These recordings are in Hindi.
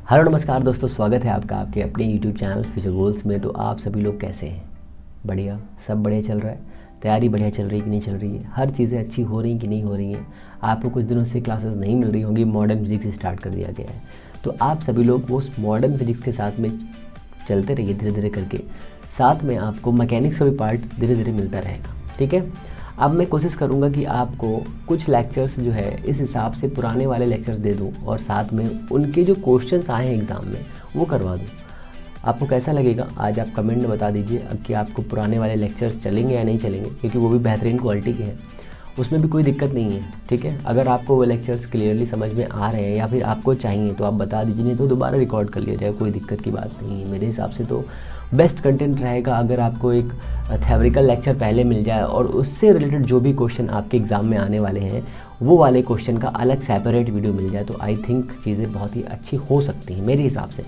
हेलो नमस्कार दोस्तों, स्वागत है आपका आपके अपने यूट्यूब चैनल फ्यूचर गोल्स में। तो आप सभी लोग कैसे हैं? बढ़िया, सब बढ़िया चल रहा है। तैयारी बढ़िया चल रही है कि नहीं चल रही है? हर चीज़ें अच्छी हो रही हैं कि नहीं हो रही हैं? आपको कुछ दिनों से क्लासेस नहीं मिल रही होंगी, मॉडर्न फिजिक्स से स्टार्ट कर दिया गया है। तो आप सभी लोग उस मॉडर्न फिजिक्स के साथ में चलते रहिए धीरे धीरे करके। साथ में आपको मैकेनिक्स का भी पार्ट धीरे धीरे मिलता रहेगा, ठीक है। अब मैं कोशिश करूँगा कि आपको कुछ लेक्चर्स जो है इस हिसाब से पुराने वाले लेक्चर्स दे दूँ और साथ में उनके जो क्वेश्चंस आए हैं एग्ज़ाम में वो करवा दूँ। आपको कैसा लगेगा आज आप कमेंट में बता दीजिए कि आपको पुराने वाले लेक्चर्स चलेंगे या नहीं चलेंगे, क्योंकि वो भी बेहतरीन क्वालिटी के हैं, उसमें भी कोई दिक्कत नहीं है, ठीक है। अगर आपको वो लेक्चर्स क्लियरली समझ में आ रहे हैं या फिर आपको चाहिए तो आप बता दीजिए, नहीं तो दोबारा रिकॉर्ड कर लिया जाए, कोई दिक्कत की बात नहीं है। मेरे हिसाब से तो बेस्ट कंटेंट रहेगा अगर आपको एक थ्योरिकल लेक्चर पहले मिल जाए और उससे रिलेटेड जो भी क्वेश्चन आपके एग्ज़ाम में आने वाले हैं वो वाले क्वेश्चन का अलग सेपरेट वीडियो मिल जाए, तो आई थिंक चीज़ें बहुत ही अच्छी हो सकती हैं मेरे हिसाब से।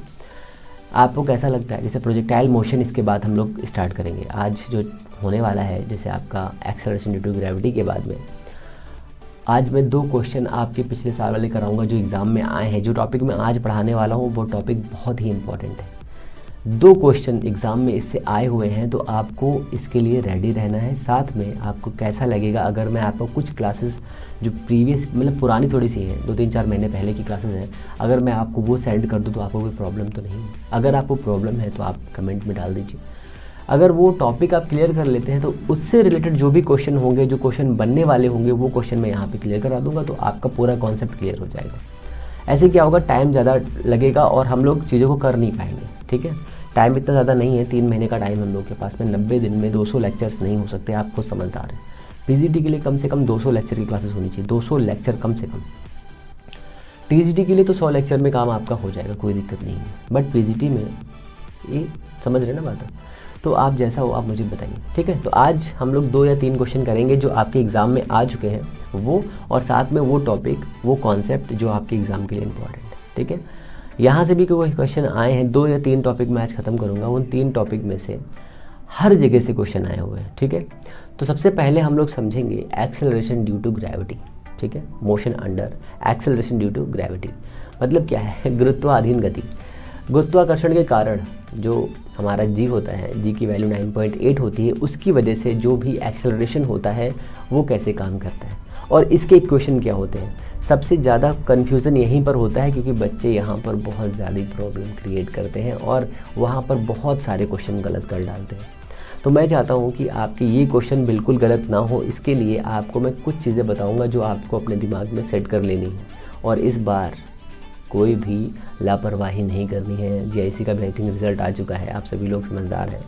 आपको कैसा लगता है? जैसे प्रोजेक्टाइल मोशन इसके बाद हम लोग स्टार्ट करेंगे आज जो होने वाला है, जैसे आपका एक्सेलरेशन ड्यू टू ग्रेविटी के बाद में आज मैं 2 क्वेश्चन आपके पिछले साल वाले कराऊंगा जो एग्ज़ाम में आए हैं। जो टॉपिक मैं आज पढ़ाने वाला हूँ वो टॉपिक बहुत ही इंपॉर्टेंट है। 2 क्वेश्चन एग्ज़ाम में इससे आए हुए हैं, तो आपको इसके लिए रेडी रहना है। साथ में आपको कैसा लगेगा अगर मैं आपको कुछ क्लासेस जो प्रीवियस मतलब पुरानी थोड़ी सी हैं, 2-3-4 महीने पहले की क्लासेस हैं, अगर मैं आपको वो सेंड कर दूँ तो आपको कोई प्रॉब्लम तो नहीं है? अगर आपको प्रॉब्लम है तो आप कमेंट में डाल दीजिए। अगर वो टॉपिक आप क्लियर कर लेते हैं तो उससे रिलेटेड जो भी क्वेश्चन होंगे, जो क्वेश्चन बनने वाले होंगे, वो क्वेश्चन मैं यहाँ पे क्लियर करा दूंगा, तो आपका पूरा कॉन्सेप्ट क्लियर हो जाएगा। ऐसे क्या होगा, टाइम ज़्यादा लगेगा और हम लोग चीज़ों को कर नहीं पाएंगे, ठीक है। टाइम इतना ज़्यादा नहीं है, 3 महीने का टाइम हम लोग के पास में। 90 दिन में 200 लेक्चर्स नहीं हो सकते, आप खुद समझदार हैं। पीजीटी के लिए कम से कम 200 लेक्चर की क्लासेस होनी चाहिए, 200 लेक्चर कम से कम। टीजीटी के लिए तो 100 लेक्चर में काम आपका हो जाएगा, कोई दिक्कत नहीं है। बट पीजीटी में ये समझ रहे ना बात? तो आप जैसा हो आप मुझे बताइए, ठीक है। तो आज हम लोग 2 या 3 क्वेश्चन करेंगे जो आपके एग्ज़ाम में आ चुके हैं वो, और साथ में वो टॉपिक, वो कॉन्सेप्ट जो आपके एग्ज़ाम के लिए इम्पॉर्टेंट है, ठीक है। यहाँ से भी कोई क्वेश्चन आए हैं, 2 या 3 टॉपिक मैं आज ख़त्म करूँगा। उन 3 टॉपिक में से हर जगह से क्वेश्चन आए हुए हैं, ठीक है। तो सबसे पहले हम लोग समझेंगे एक्सेलरेशन ड्यू टू ग्रेविटी, ठीक है। Motion under acceleration due to gravity मतलब क्या है? गुरुत्वाधीन गति। गुरुत्वाकर्षण के कारण जो हमारा जी होता है, जी की वैल्यू 9.8 होती है, उसकी वजह से जो भी एक्सेलरेशन होता है वो कैसे काम करता है और इसके इक्वेशन क्या होते हैं। सबसे ज़्यादा कन्फ्यूज़न यहीं पर होता है क्योंकि बच्चे यहाँ पर बहुत ज़्यादा प्रॉब्लम क्रिएट करते हैं और वहाँ पर बहुत सारे क्वेश्चन गलत कर डालते हैं। तो मैं चाहता हूँ कि आपके ये क्वेश्चन बिल्कुल गलत ना हो, इसके लिए आपको मैं कुछ चीज़ें बताऊँगा जो आपको अपने दिमाग में सेट कर लेनी है और इस बार कोई भी लापरवाही नहीं करनी है। जीआईसी का बेहतरीन रिजल्ट आ चुका है, आप सभी लोग समझदार हैं,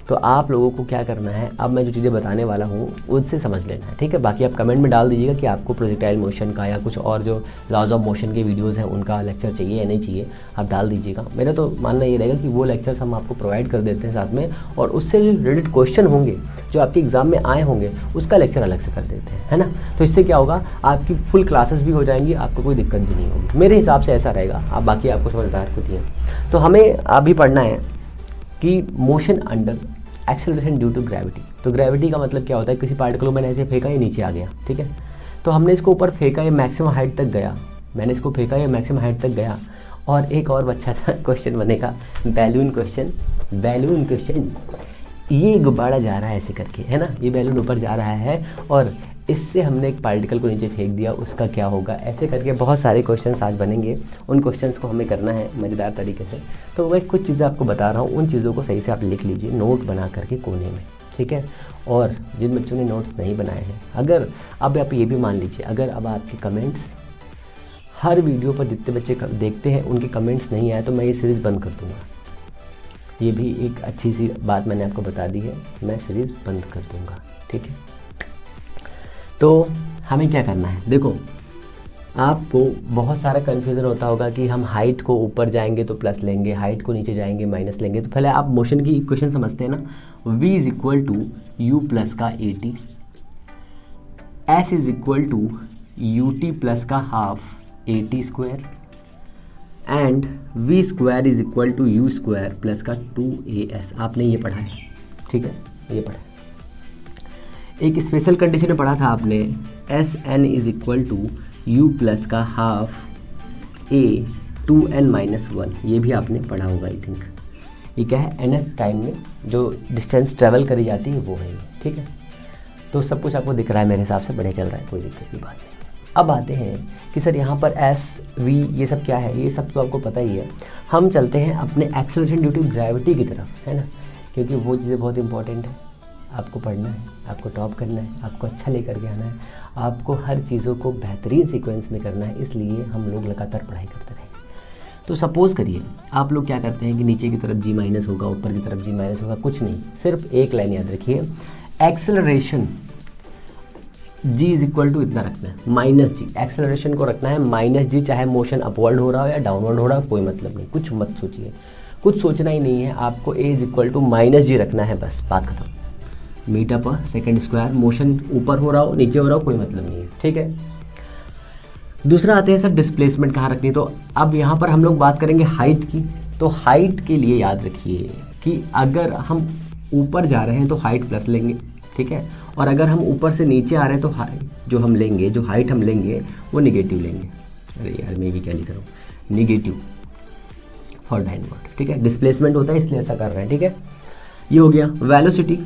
तो आप लोगों को क्या करना है, अब मैं जो चीज़ें बताने वाला हूँ उनसे समझ लेना है, ठीक है। बाकी आप कमेंट में डाल दीजिएगा कि आपको प्रोजेक्टाइल मोशन का या कुछ और जो लॉज ऑफ मोशन के वीडियोज़ हैं उनका लेक्चर चाहिए या नहीं चाहिए, आप डाल दीजिएगा। मेरा तो मानना ये रहेगा कि वो लेक्चर्स हम आपको प्रोवाइड कर देते हैं साथ में, और उससे जो रिलेटेड क्वेश्चन होंगे जो आपके एग्ज़ाम में आए होंगे उसका लेक्चर अलग से कर देते हैं, है ना। तो इससे क्या होगा, आपकी फुल क्लासेस भी हो जाएंगी, आपको कोई दिक्कत भी नहीं होगी। मेरे हिसाब से ऐसा रहेगा, आप बाकी आपको समझदार खुद ही हैं। तो हमें अभी पढ़ना है कि motion under acceleration due to gravity. तो ग्रेविटी का मतलब क्या होता है, किसी पार्टिकल को मैंने ऐसे फेंका, ये नीचे आ गया, ठीक है। तो हमने इसको ऊपर फेंका, ये मैक्सिमम हाइट तक गया, मैंने इसको फेंका, ये मैक्सिमम हाइट तक गया, और एक और बच्चा था क्वेश्चन बनेगा बैलून क्वेश्चन। बैलून क्वेश्चन, ये गुब्बारा जा रहा है ऐसे करके, है ना, ये बैलून ऊपर जा रहा है और इससे हमने एक पार्टिकल को नीचे फेंक दिया, उसका क्या होगा, ऐसे करके बहुत सारे क्वेश्चंस आज बनेंगे। उन क्वेश्चंस को हमें करना है मज़ेदार तरीके से। तो मैं कुछ चीज़ें आपको बता रहा हूँ, उन चीज़ों को सही से आप लिख लीजिए नोट बना करके कोने में, ठीक है। और जिन बच्चों ने नोट्स नहीं बनाए हैं, अगर अब आप ये भी मान लीजिए, अगर अब आपके कमेंट्स हर वीडियो पर जितने बच्चे देखते हैं उनके कमेंट्स नहीं आए तो मैं ये सीरीज़ बंद कर दूँगा। ये भी एक अच्छी सी बात मैंने आपको बता दी है, मैं सीरीज़ बंद कर दूँगा, ठीक है। तो हमें क्या करना है, देखो आपको बहुत सारा कन्फ्यूज़न होता होगा कि हम हाइट को ऊपर जाएंगे तो प्लस लेंगे, हाइट को नीचे जाएंगे माइनस लेंगे। तो पहले आप मोशन की इक्वेशन समझते हैं ना, v is equal to u plus का AT, s is equal to UT plus का half AT square, and v square is equal to u square plus का 2AS। आपने ये पढ़ा है, ठीक है, ये पढ़ा है। एक स्पेशल कंडीशन में पढ़ा था आपने, SN is equal to u plus का हाफ A 2n-1, ये भी आपने पढ़ा होगा आई थिंक। ये क्या है, nth टाइम में जो डिस्टेंस ट्रेवल करी जाती है वो है ये, ठीक है। तो सब कुछ आपको दिख रहा है मेरे हिसाब से, बढ़िया चल रहा है, कोई दिक्कत की बात नहीं। अब आते हैं कि सर यहाँ पर एस वी ये सब क्या है, ये सब तो आपको पता ही है। हम चलते हैं अपने एक्सेलरेशन ड्यू टू ग्रेविटी की तरफ, है ना, क्योंकि वो चीज़ें बहुत इंपॉर्टेंट है। आपको पढ़ना है, आपको टॉप करना है, आपको अच्छा लेकर के आना है, आपको हर चीज़ों को बेहतरीन सीक्वेंस में करना है, इसलिए हम लोग लगातार पढ़ाई करते रहेंगे। तो सपोज़ करिए आप लोग क्या करते हैं कि नीचे की तरफ जी माइनस होगा, ऊपर की तरफ जी माइनस होगा, कुछ नहीं, सिर्फ एक लाइन याद रखिए, acceleration g is equal to इतना रखना है, माइनस जी, एक्सेलरेशन को रखना है माइनस जी, चाहे मोशन अपवर्ड हो रहा हो या डाउनवर्ड हो रहा हो, कोई मतलब नहीं, कुछ मत सोचिए, कुछ सोचना ही नहीं है आपको, ए इज इक्वल टू माइनस जी रखना है, बस बात खत्म। Metre per second square, motion ऊपर हो रहा हो नीचे हो रहा हो कोई मतलब नहीं है, ठीक है। दूसरा आते हैं सर डिस्प्लेसमेंट कहाँ रखनी, तो अब यहाँ पर हम लोग बात करेंगे हाइट की। तो हाइट के लिए याद रखिए कि अगर हम ऊपर जा रहे हैं तो हाइट प्लस लेंगे, ठीक है, और अगर हम ऊपर से नीचे आ रहे हैं तो जो हम लेंगे, जो हाइट हम लेंगे वो निगेटिव लेंगे। अरे यार मैं भी क्या लिख रहा हूँ, निगेटिव फॉर डाउनवर्ड, ठीक है, डिस्प्लेसमेंट होता है इसलिए ऐसा कर रहे हैं, ठीक है। ये हो गया वेलोसिटी,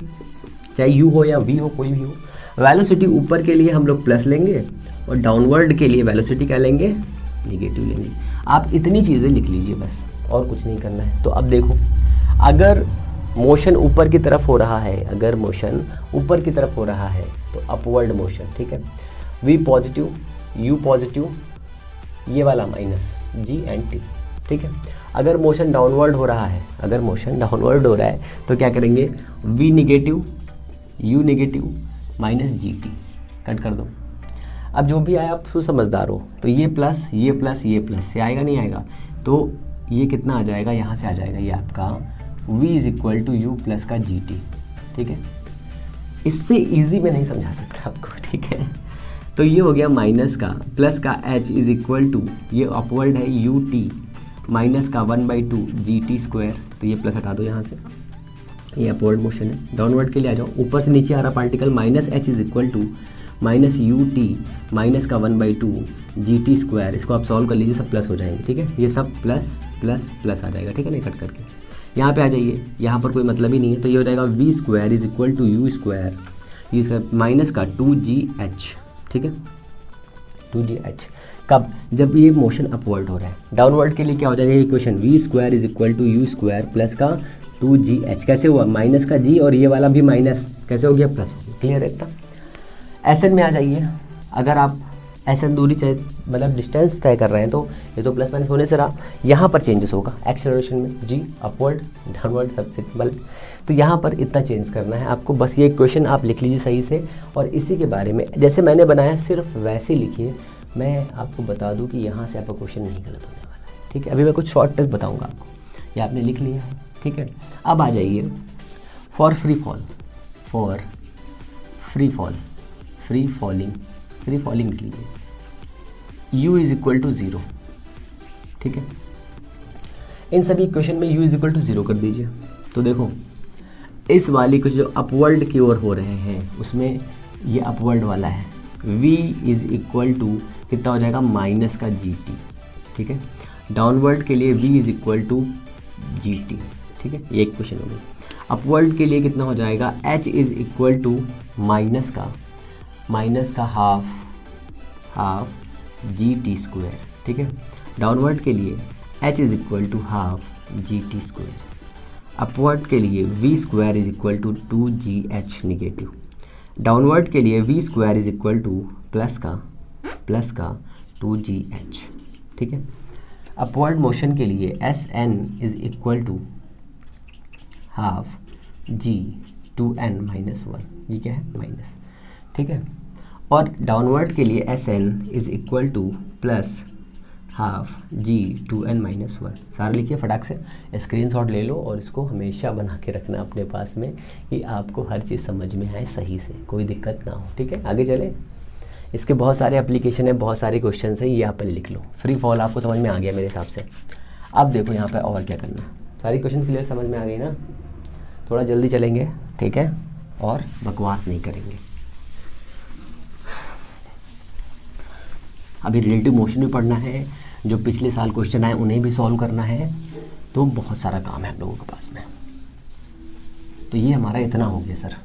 चाहे यू हो या वी हो, कोई भी हो, वेलोसिटी ऊपर के लिए हम लोग प्लस लेंगे और डाउनवर्ड के लिए वेलोसिटी क्या लेंगे, निगेटिव लेंगे। आप इतनी चीज़ें लिख लीजिए बस, और कुछ नहीं करना है। तो अब देखो, अगर मोशन ऊपर की तरफ हो रहा है, अगर मोशन ऊपर की तरफ हो रहा है तो अपवर्ड मोशन, ठीक है, वी पॉजिटिव, यू पॉजिटिव, ये वाला माइनस, जी एंड टी, ठीक है। अगर मोशन डाउनवर्ड हो रहा है, अगर मोशन डाउनवर्ड हो रहा है तो क्या करेंगे, v negative, u negative, minus g t, cut कर दो। अब जो भी आया आप तो समझदार हो, तो ये प्लस ये प्लस ये प्लस से आएगा, नहीं आएगा, तो ये कितना आ जाएगा, यहाँ से आ जाएगा ये आपका v is equal to u plus का जी टी, ठीक है। इससे इजी में नहीं समझा सकता आपको, ठीक है। तो ये हो गया माइनस का, प्लस का h इज इक्वल टू, ये अपवर्ड है यू टी, माइनस का 1/2 जी टी स्क्वायर, तो ये प्लस हटा दो यहाँ से, ये अपवर्ड मोशन है। डाउनवर्ड के लिए आ जाओ, ऊपर से नीचे आ रहा particle, minus h is equal to minus u t, minus का 1/2 जी टी स्क्वायर, इसको आप सॉल्व कर लीजिए, सब प्लस हो जाएंगे, ठीक है। ये सब प्लस प्लस प्लस आ जाएगा, ठीक है, नहीं कट करके यहाँ पे आ जाइए, यहाँ पर कोई मतलब ही नहीं है, तो ये हो जाएगा v square is equal to u square, u square minus का 2gh, ठीक है, 2gh। कब, जब ये मोशन अपवर्ड हो रहा है। डाउनवर्ड के लिए क्या हो जाएगा equation, v square is equal to u square plus का 2gh, कैसे हुआ, माइनस का जी और ये वाला भी माइनस, कैसे हो गया, प्लस हो गया, क्लियर है इतना। एसएन में आ जाइए, अगर आप एसएन दूरी चाहे मतलब डिस्टेंस तय कर रहे हैं तो ये तो प्लस माइनस होने से रहा, यहाँ पर चेंजेस होगा एक्सेलरेशन में, जी अपवर्ड डाउनवर्ड सबसे सिंपल। तो यहाँ पर इतना चेंज करना है आपको, बस ये क्वेश्चन आप लिख लीजिए सही से, और इसी के बारे में जैसे मैंने बनाया सिर्फ वैसे लिखिए। मैं आपको बता दूँ कि यहाँ से आपका क्वेश्चन नहीं गलत होने वाला है, ठीक है। अभी मैं कुछ शॉर्ट ट्रिक बताऊँगा आपको, ये आपने लिख लिया है, ठीक है। अब आ जाइए for free fall, for free fall, free falling लिख लीजिए, u इज इक्वल टू 0, ठीक है। इन सभी इक्वेशन में u इज इक्वल टू 0 कर दीजिए। तो देखो इस वाली कुछ जो अपवर्ड की ओर हो रहे हैं उसमें ये अपवर्ड वाला है, v इज इक्वल टू कितना हो जाएगा, माइनस का जी टी, ठीक है। डाउनवर्ड के लिए v is equal to g t, ठीक है, ये इक्वेशन हो गई। अपवर्ड के लिए कितना हो जाएगा, h is equal to minus का हाफ जी टी स्क्वायर, ठीक है। डाउनवर्ड के लिए h is equal to half g t square, upward के लिए v square is equal to 2gh negative, downward के लिए v square is equal to plus का 2gh, ठीक है। अपवर्ड मोशन के लिए sn is equal to half g 2n-1, ये क्या है, माइनस, ठीक है। और डाउनवर्ड के लिए sn is equal to plus half g 2n-1, सारा लिखिए फटाक से, स्क्रीनशॉट ले लो और इसको हमेशा बना के रखना अपने पास में कि आपको हर चीज़ समझ में आए सही से, कोई दिक्कत ना हो, ठीक है। आगे चले, इसके बहुत सारे एप्लीकेशन है, बहुत सारे क्वेश्चन है, ये आप पर लिख लो। फ्री फॉल आपको समझ में आ गया मेरे हिसाब से। अब देखो यहाँ पर और क्या करना है, सारी क्वेश्चन क्लियर समझ में आ गई ना, थोड़ा जल्दी चलेंगे, ठीक है, और बकवास नहीं करेंगे। अभी रिलेटिव मोशन भी पढ़ना है, जो पिछले साल क्वेश्चन आए उन्हें भी सॉल्व करना है, तो बहुत सारा काम है हम लोगों के पास में। तो ये हमारा इतना हो गया सर।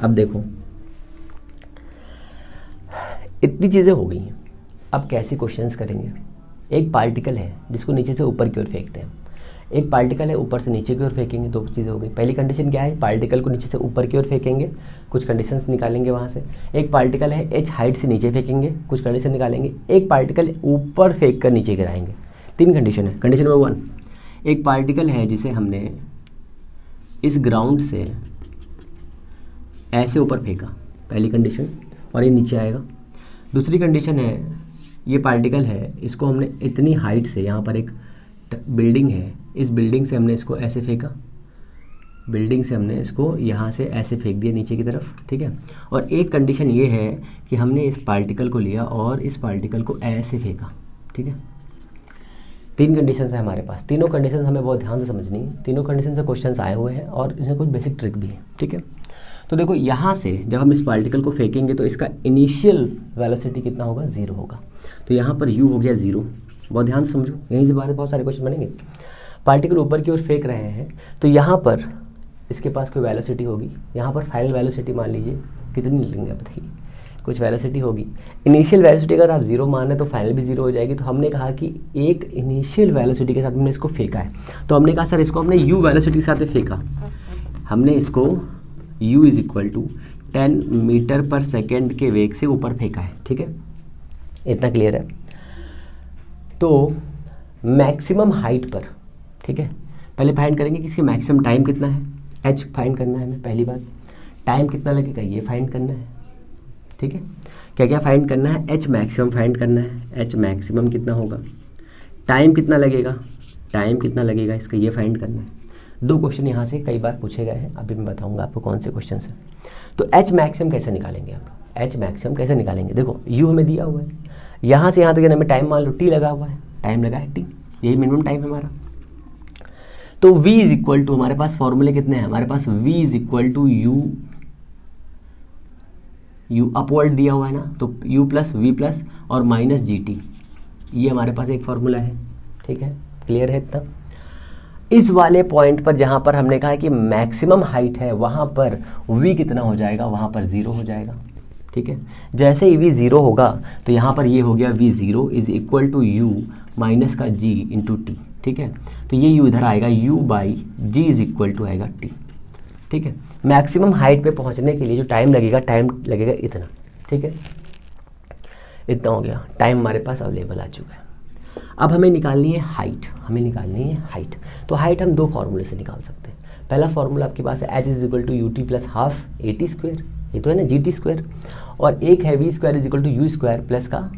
अब देखो इतनी चीज़ें हो गई हैं, अब कैसे क्वेश्चंस करेंगे। एक पार्टिकल है जिसको नीचे से ऊपर की ओर फेंकते हैं, एक पार्टिकल है ऊपर से नीचे की ओर फेंकेंगे। दो चीज़ें हो गई। पहली कंडीशन क्या है, पार्टिकल को नीचे से ऊपर की ओर फेंकेंगे, कुछ कंडीशंस निकालेंगे वहाँ से। एक पार्टिकल है h हाइट से नीचे फेंकेंगे, कुछ कंडीशन निकालेंगे। एक पार्टिकल ऊपर फेंक कर नीचे गिराएंगे। 3 कंडीशन है। कंडीशन नंबर 1, एक पार्टिकल है जिसे हमने इस ग्राउंड से ऐसे ऊपर फेंका, पहली कंडीशन, और ये नीचे आएगा। दूसरी कंडीशन है, ये पार्टिकल है, इसको हमने इतनी हाइट से, यहाँ पर एक बिल्डिंग है, इस बिल्डिंग से हमने इसको ऐसे फेंका, बिल्डिंग से हमने इसको यहाँ से ऐसे फेंक दिया नीचे की तरफ, ठीक है। और एक कंडीशन ये है कि हमने इस पार्टिकल को लिया और इस पार्टिकल को ऐसे फेंका, ठीक है। 3 कंडीशन है हमारे पास। तीनों कंडीशन हमें बहुत ध्यान से समझनी है। तीनों कंडीशन से क्वेश्चन आए हुए हैं और इनमें कुछ बेसिक ट्रिक भी है, ठीक है। तो देखो यहाँ से जब हम इस पार्टिकल को फेंकेंगे तो इसका इनिशियल वेलोसिटी कितना होगा, 0 होगा। तो यहाँ पर u हो गया 0। बहुत ध्यान से समझो, यहीं से बाहर बहुत सारे क्वेश्चन बनेंगे। पार्टिकल ऊपर की ओर फेंक रहे हैं तो यहाँ पर इसके पास कोई वेलोसिटी होगी। यहाँ पर फाइनल वेलोसिटी मान लीजिए कितनी लेंगे आप बताइए, कुछ वेलोसिटी होगी। इनिशियल वेलोसिटी अगर आप 0 मान रहे तो फाइनल भी 0 हो जाएगी। तो हमने कहा कि एक इनिशियल वेलोसिटी के साथ हमने इसको फेंका है, तो हमने कहा सर इसको हमने u वेलोसिटी के साथ फेंका। हमने इसको u is equal to 10 metre per second के वेग से ऊपर फेंका है, ठीक है। इतना क्लियर है। तो मैक्सिमम हाइट पर, ठीक है, पहले फाइंड करेंगे कि इसकी मैक्सिमम टाइम कितना है, h फाइंड करना है हमें। पहली बात, टाइम कितना लगेगा ये फाइंड करना है, ठीक है। क्या क्या फाइंड करना है, h मैक्सिमम फाइंड करना है। h मैक्सिमम कितना होगा, टाइम कितना लगेगा, टाइम कितना लगेगा इसका ये फाइंड करना है। 2 क्वेश्चन यहाँ से कई बार पूछे गए हैं, अभी मैं बताऊंगा आपको कौन से क्वेश्चन हैं। तो h मैक्सिमम कैसे निकालेंगे आप, h मैक्सिमम कैसे निकालेंगे। देखो u हमें दिया हुआ है, यहाँ से यहाँ तक हमें टाइम मान लो t लगा हुआ है, टाइम लगा है t, यही मिनिमम टाइम है हमारा। तो v इज इक्वल टू, हमारे पास फॉर्मूले कितने हैं, हमारे पास v is equal to u upward दिया हुआ है ना, तो u प्लस वी प्लस और माइनस जी टी, ये हमारे पास एक फॉर्मूला है, ठीक है। क्लियर है इतना। इस वाले पॉइंट पर जहाँ पर हमने कहा कि मैक्सिमम हाइट है वहाँ पर v कितना हो जाएगा, वहाँ पर 0 हो जाएगा, ठीक है। जैसे ही v 0 होगा तो यहाँ पर ये हो गया v 0 is equal to u minus का g इंटू टी, ठीक है। तो ये u इधर आएगा, u by g is equal to आएगा t, ठीक है। मैक्सिमम हाइट पे पहुँचने के लिए जो टाइम लगेगा इतना, ठीक है। इतना हो गया, टाइम हमारे पास अवेलेबल आ चुका है। अब हमें निकालनी है हाइट, हमें निकालनी है हाइट। तो हाइट हम 2 फार्मूले से निकाल सकते हैं। पहला फार्मूला आपके पास है h is equal to u t plus half a t square, ये तो है ना जी टी स्क्वायर, और एक है v square is equal to u square plus का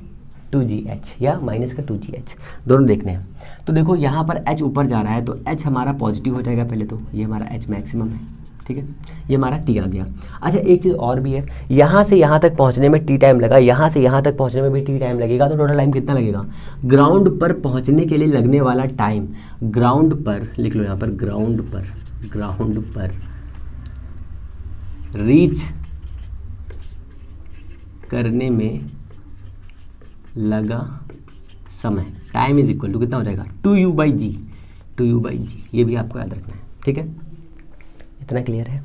2gh या माइनस का 2gh, दोनों देखने हैं। तो देखो यहाँ पर h ऊपर जा रहा है तो h हमारा पॉजिटिव हो जाएगा पहले, तो ये हमारा h मैक्सिमम है, ठीक है। ये हमारा t आ गया। अच्छा एक चीज़ और भी है, यहाँ से यहाँ तक पहुँचने में t टाइम लगा, यहाँ से यहाँ तक पहुँचने में भी t टाइम लगेगा, तो टोटल टाइम कितना लगेगा। ग्राउंड पर पहुँचने के लिए लगने वाला टाइम, ग्राउंड पर लिख लो यहाँ पर, ग्राउंड पर रीच करने में लगा समय, टाइम इज इक्वल टू कितना हो जाएगा 2u by ji, 2u by जी, ये भी आपको याद रखना है, ठीक है। इतना क्लियर है।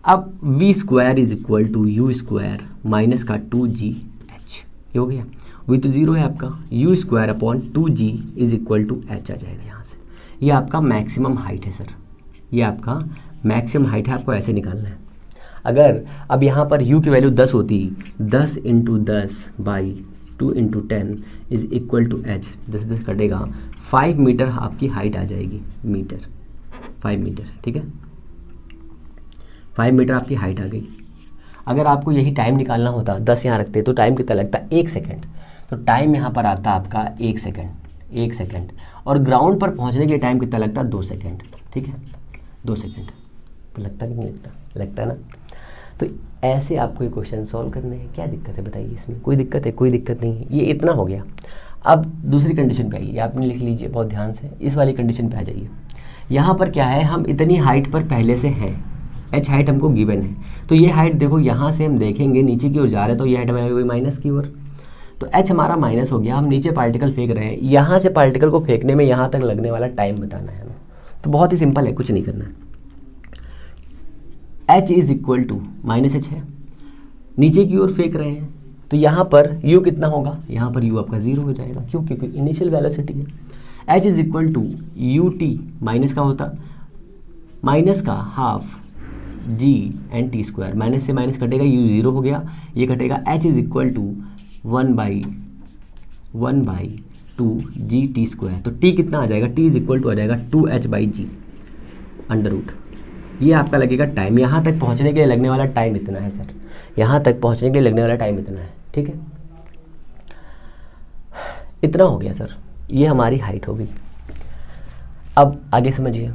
अब v square is equal to u square minus का 2gh, ये हो गया। v तो 0 है आपका, u square upon 2g is equal to h आ जाएगा यहाँ से। ये आपका मैक्सिमम हाइट है सर, ये आपका मैक्सिमम हाइट है, आपको ऐसे निकालना है। अगर अब यहाँ पर u की वैल्यू 10 होती, 10 into 10 by 2 into 10 is equal to h, 10 कटेगा, 5 मीटर आपकी हाइट आ जाएगी, मीटर 5 मीटर, ठीक है। 5 मीटर आपकी हाइट आ गई। अगर आपको यही टाइम निकालना होता, 10 यहाँ रखते तो टाइम कितना लगता, 1 सेकेंड। तो टाइम यहाँ पर आता आपका 1 सेकेंड, और ग्राउंड पर पहुँचने के लिए टाइम कितना लगता, 2 सेकेंड, ठीक है। 2 सेकेंड लगता कि नहीं लगता है ना। तो ऐसे आपको ये क्वेश्चन सॉल्व करने हैं, क्या दिक्कत है बताइए, इसमें कोई दिक्कत है, कोई दिक्कत नहीं है। ये इतना हो गया। अब दूसरी कंडीशन पे आइए, आपने लिख लीजिए बहुत ध्यान से, इस वाली कंडीशन पे आ जाइए। यहाँ पर क्या है, हम इतनी हाइट पर पहले से हैं, एच हाइट हमको गिवन है। तो ये हाइट देखो यहाँ से हम देखेंगे नीचे की ओर जा रहे हैं तो ये हाइट हमारी होगी माइनस की ओर, तो एच हमारा माइनस हो गया। हम नीचे पार्टिकल फेंक रहे हैं, यहाँ से पार्टिकल को फेंकने में यहाँ तक लगने वाला टाइम बताना है हमें। तो बहुत ही सिंपल है, कुछ नहीं करना है। H is equal to minus h है, नीचे की ओर फेंक रहे हैं तो यहाँ पर u कितना होगा, यहाँ पर u आपका 0 हो जाएगा। क्यों? क्योंकि इनिशियल वेलोसिटी है। h is equal to u t minus का होता माइनस का half g n t square, minus से माइनस कटेगा u 0 हो गया, ये कटेगा। h is equal to 1/2 g t square, तो t कितना आ जाएगा, t इज इक्वल टू आ जाएगा 2h/g अंडर रूट। ये आपका लगेगा टाइम, यहाँ तक पहुँचने के लिए लगने वाला टाइम इतना है सर, यहाँ तक पहुँचने के लिए लगने वाला टाइम इतना है, ठीक है। इतना हो गया सर, ये हमारी हाइट हो गई। अब आगे समझिए,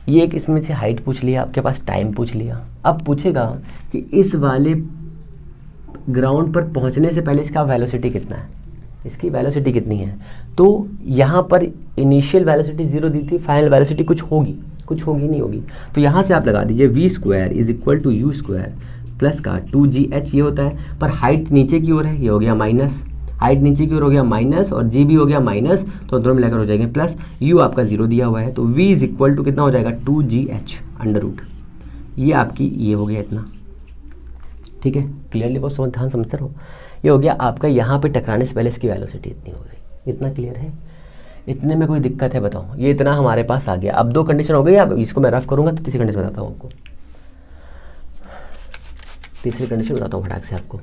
ये एक इसमें से हाइट पूछ लिया, आपके पास टाइम पूछ लिया। अब पूछेगा कि इस वाले ग्राउंड पर पहुँचने से पहले इसका वेलोसिटी कितना है, इसकी वेलोसिटी कितनी है। तो यहाँ पर इनिशियल वेलोसिटी 0 दी थी, फाइनल वेलोसिटी कुछ होगी नहीं होगी। तो यहाँ से आप लगा दीजिए v² is equal to u² plus का 2gh ये होता है, पर हाइट नीचे की ओर है, ये हो गया माइनस, हाइट नीचे की ओर हो गया माइनस और g भी हो गया माइनस, तो दोनों मिलाकर हो जाएंगे प्लस। u आपका 0 दिया हुआ है, तो v इज इक्वल टू कितना हो जाएगा 2gh अंडर रूट। ये आपकी ये हो गया इतना, ठीक है। क्लियरली बहुत ध्यान समझते रहो। ये हो गया आपका, यहाँ पे टकराने से पहले इसकी वेलोसिटी इतनी हो गई। इतना क्लियर है? इतने में कोई दिक्कत है बताओ? ये इतना हमारे पास आ गया। अब 2 कंडीशन हो गई, अब इसको मैं रफ करूँगा तो तीसरी कंडीशन बताता हूँ आपको। तीसरी कंडीशन बताता हूँ फटाक से आपको।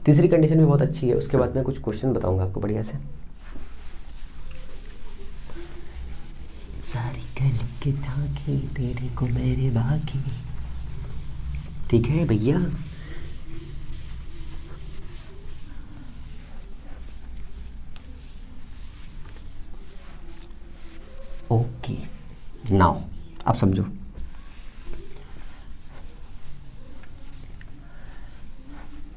तीसरी कंडीशन भी बहुत अच्छी है, उसके बाद मैं कुछ क्वेश्चन बताऊँगा आपको बढ़िया से। सारी गली की झांकी तेरे को मेरे बाकी, ठीक है भैया। ओके नाउ आप समझो,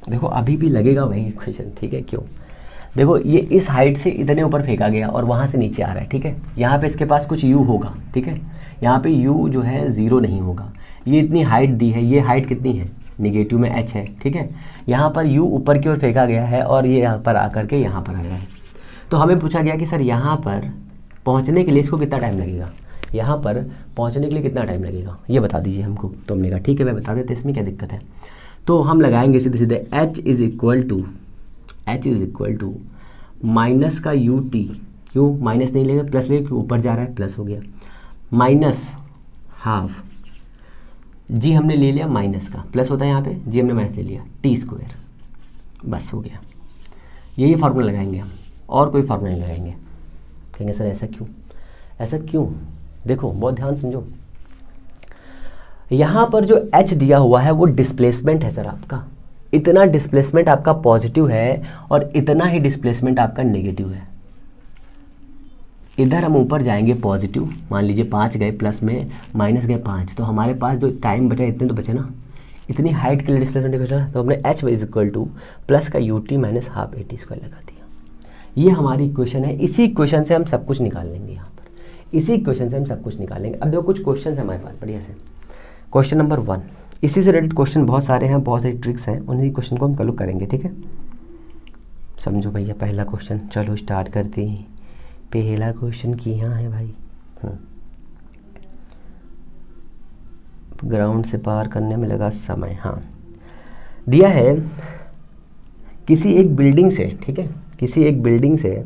देखो अभी भी लगेगा वही क्वेश्चन, ठीक है। क्यों? देखो ये इस हाइट से इतने ऊपर फेंका गया और वहाँ से नीचे आ रहा है, ठीक है। यहाँ पे इसके पास कुछ u होगा, ठीक है। यहाँ पे u जो है 0 नहीं होगा। ये इतनी हाइट दी है, ये हाइट कितनी है, निगेटिव में h है, ठीक है। यहाँ पर u ऊपर की ओर फेंका गया है और ये यहाँ पर आकर के यहाँ पर आया है। तो हमें पूछा गया कि सर यहाँ पर पहुँचने के लिए इसको कितना टाइम लगेगा, यहाँ पर पहुँचने के लिए कितना टाइम लगेगा, ये बता दीजिए हमको। तो हमने कहा ठीक है मैं बता देते, इसमें क्या दिक्कत है। तो हम लगाएंगे सीधे सीधे h is equal to minus का u t, क्यों माइनस नहीं लेगा प्लस लेगा, क्यों ऊपर जा रहा है प्लस हो गया, माइनस हाफ g हमने ले लिया माइनस का, प्लस होता है यहाँ पे, g हमने माइनस ले लिया t², बस हो गया। यही फार्मूला लगाएंगे हम, और कोई फार्मूला नहीं लगाएंगे। कहेंगे सर ऐसा क्यों, ऐसा क्यों? देखो बहुत ध्यान समझो, यहाँ पर जो h दिया हुआ है वो डिस्प्लेसमेंट है सर आपका। इतना डिस्प्लेसमेंट आपका पॉजिटिव है और इतना ही डिस्प्लेसमेंट आपका नेगेटिव है। इधर हम ऊपर जाएंगे पॉजिटिव, मान लीजिए 5 गए प्लस में, माइनस गए 5, तो हमारे पास जो टाइम बचा इतने तो बचे ना, इतनी हाइट के लिए डिस्प्लेसमेंट बचा, तो हमने h is equal to plus का ut माइनस हाफ at² लगा दिया। ये हमारी इक्वेशन है। इसी इक्वेशन से हम सब कुछ निकाल लेंगे, यहाँ पर इसी इक्वेशन से हम सब कुछ निकाल लेंगे। अब देखो कुछ क्वेश्चन है हमारे पास बढ़िया से। क्वेश्चन नंबर 1, इसी से रिलेटेड क्वेश्चन बहुत सारे हैं, बहुत सारी ट्रिक्स हैं, उन्हीं क्वेश्चन को हम कल करेंगे, ठीक है। समझो भैया पहला क्वेश्चन, चलो स्टार्ट करते हैं। पहला क्वेश्चन की यहाँ है भाई, ग्राउंड से पार करने में लगा समय। हाँ दिया है किसी एक बिल्डिंग से, ठीक है, किसी एक बिल्डिंग से,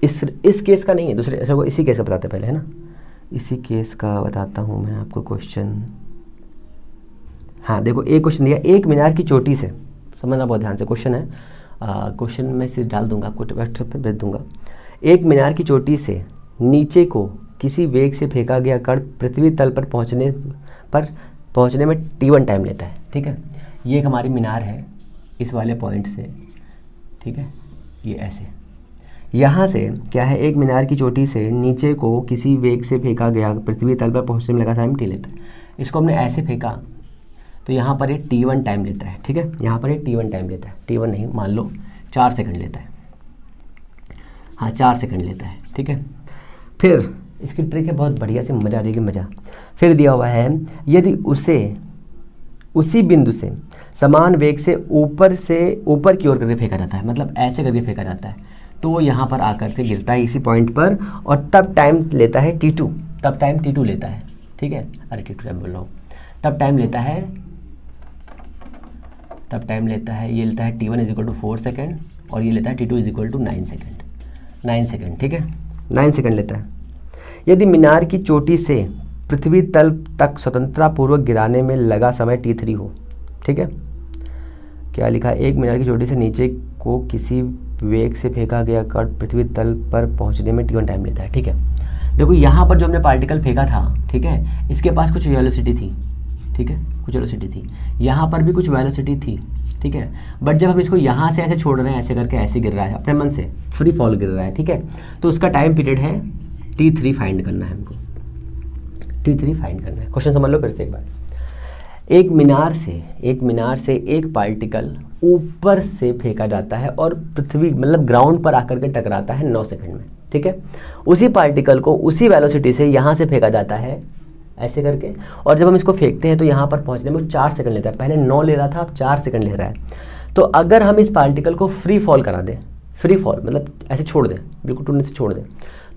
इस केस का नहीं है, दूसरे ऐसा को इसी केस का बताते पहले, है ना। इसी केस का बताता हूँ मैं आपको क्वेश्चन। हाँ देखो एक क्वेश्चन दिया, एक मीनार की चोटी से, समझना बहुत ध्यान से, क्वेश्चन है, क्वेश्चन में से डाल दूंगा आपको, व्हाट्सएप पे भेज दूंगा। एक मीनार की चोटी से नीचे को किसी वेग से फेंका गया कण पृथ्वी तल पर पहुंचने में t1 टाइम लेता है, ठीक है। ये एक हमारी मीनार है इस वाले पॉइंट से, ठीक है, ये ऐसे, यहाँ से क्या है, एक मीनार की चोटी से नीचे को किसी वेग से फेंका गया पृथ्वी तल पर पहुँचने में लगा टाइम t लेता है। इसको हमने ऐसे फेंका तो यहाँ पर ये t1 टाइम लेता है, ठीक है, यहाँ पर ये t1 टाइम लेता है, t1 नहीं मान लो 4 सेकंड लेता है, हाँ 4 सेकंड लेता है, ठीक है। फिर इसकी ट्रिक है बहुत बढ़िया से, मजा आ जाएगी मजा। फिर दिया हुआ है यदि उसे उसी बिंदु से समान वेग से ऊपर की ओर करके फेंका जाता है, मतलब ऐसे करके फेंका जाता है, तो वो यहाँ पर आकर के गिरता है इसी पॉइंट पर, और तब टाइम लेता है t2, तब टाइम t2 लेता है, ठीक है, अरे t2 टाइम बोल रहा हूँ, तब टाइम लेता है ये लेता है t1 is equal to 4 second, और ये लेता है t2 is equal to 9 second, ठीक है, 9 सेकेंड लेता है। यदि मीनार की चोटी से पृथ्वी तल तक स्वतंत्रतापूर्वक गिराने में लगा समय t3 हो, ठीक है, क्या लिखा है, एक मीनार की चोटी से नीचे को किसी वेग से फेंका गया कण पृथ्वी तल पर पहुंचने में t1 टाइम लेता है, ठीक है। देखो यहाँ पर जो हमने पार्टिकल फेंका था, ठीक है, इसके पास कुछ वेलोसिटी थी, ठीक है, कुछ वेलोसिटी थी, यहाँ पर भी कुछ वेलोसिटी थी, ठीक है, बट जब हम इसको यहाँ से ऐसे छोड़ रहे हैं, ऐसे करके ऐसे गिर रहा है, अपने मन से फ्री फॉल गिर रहा है, ठीक है, तो उसका टाइम पीरियड है t3 फाइंड करना है हमको, t3 फाइंड करना है। क्वेश्चन समझ लो फिर से एक बार। एक मीनार से एक पार्टिकल ऊपर से फेंका जाता है और पृथ्वी मतलब ग्राउंड पर आकर के टकराता है 9 सेकंड में, ठीक है। उसी पार्टिकल को उसी वेलोसिटी से यहाँ से फेंका जाता है ऐसे करके, और जब हम इसको फेंकते हैं तो यहाँ पर पहुँचने में 4 सेकंड लेता है, पहले 9 ले रहा था, अब 4 सेकंड ले रहा है। तो अगर हम इस पार्टिकल को फ्री फॉल करा दें, फ्री फॉल मतलब ऐसे छोड़ दें, बिल्कुल टूटने से छोड़ दें,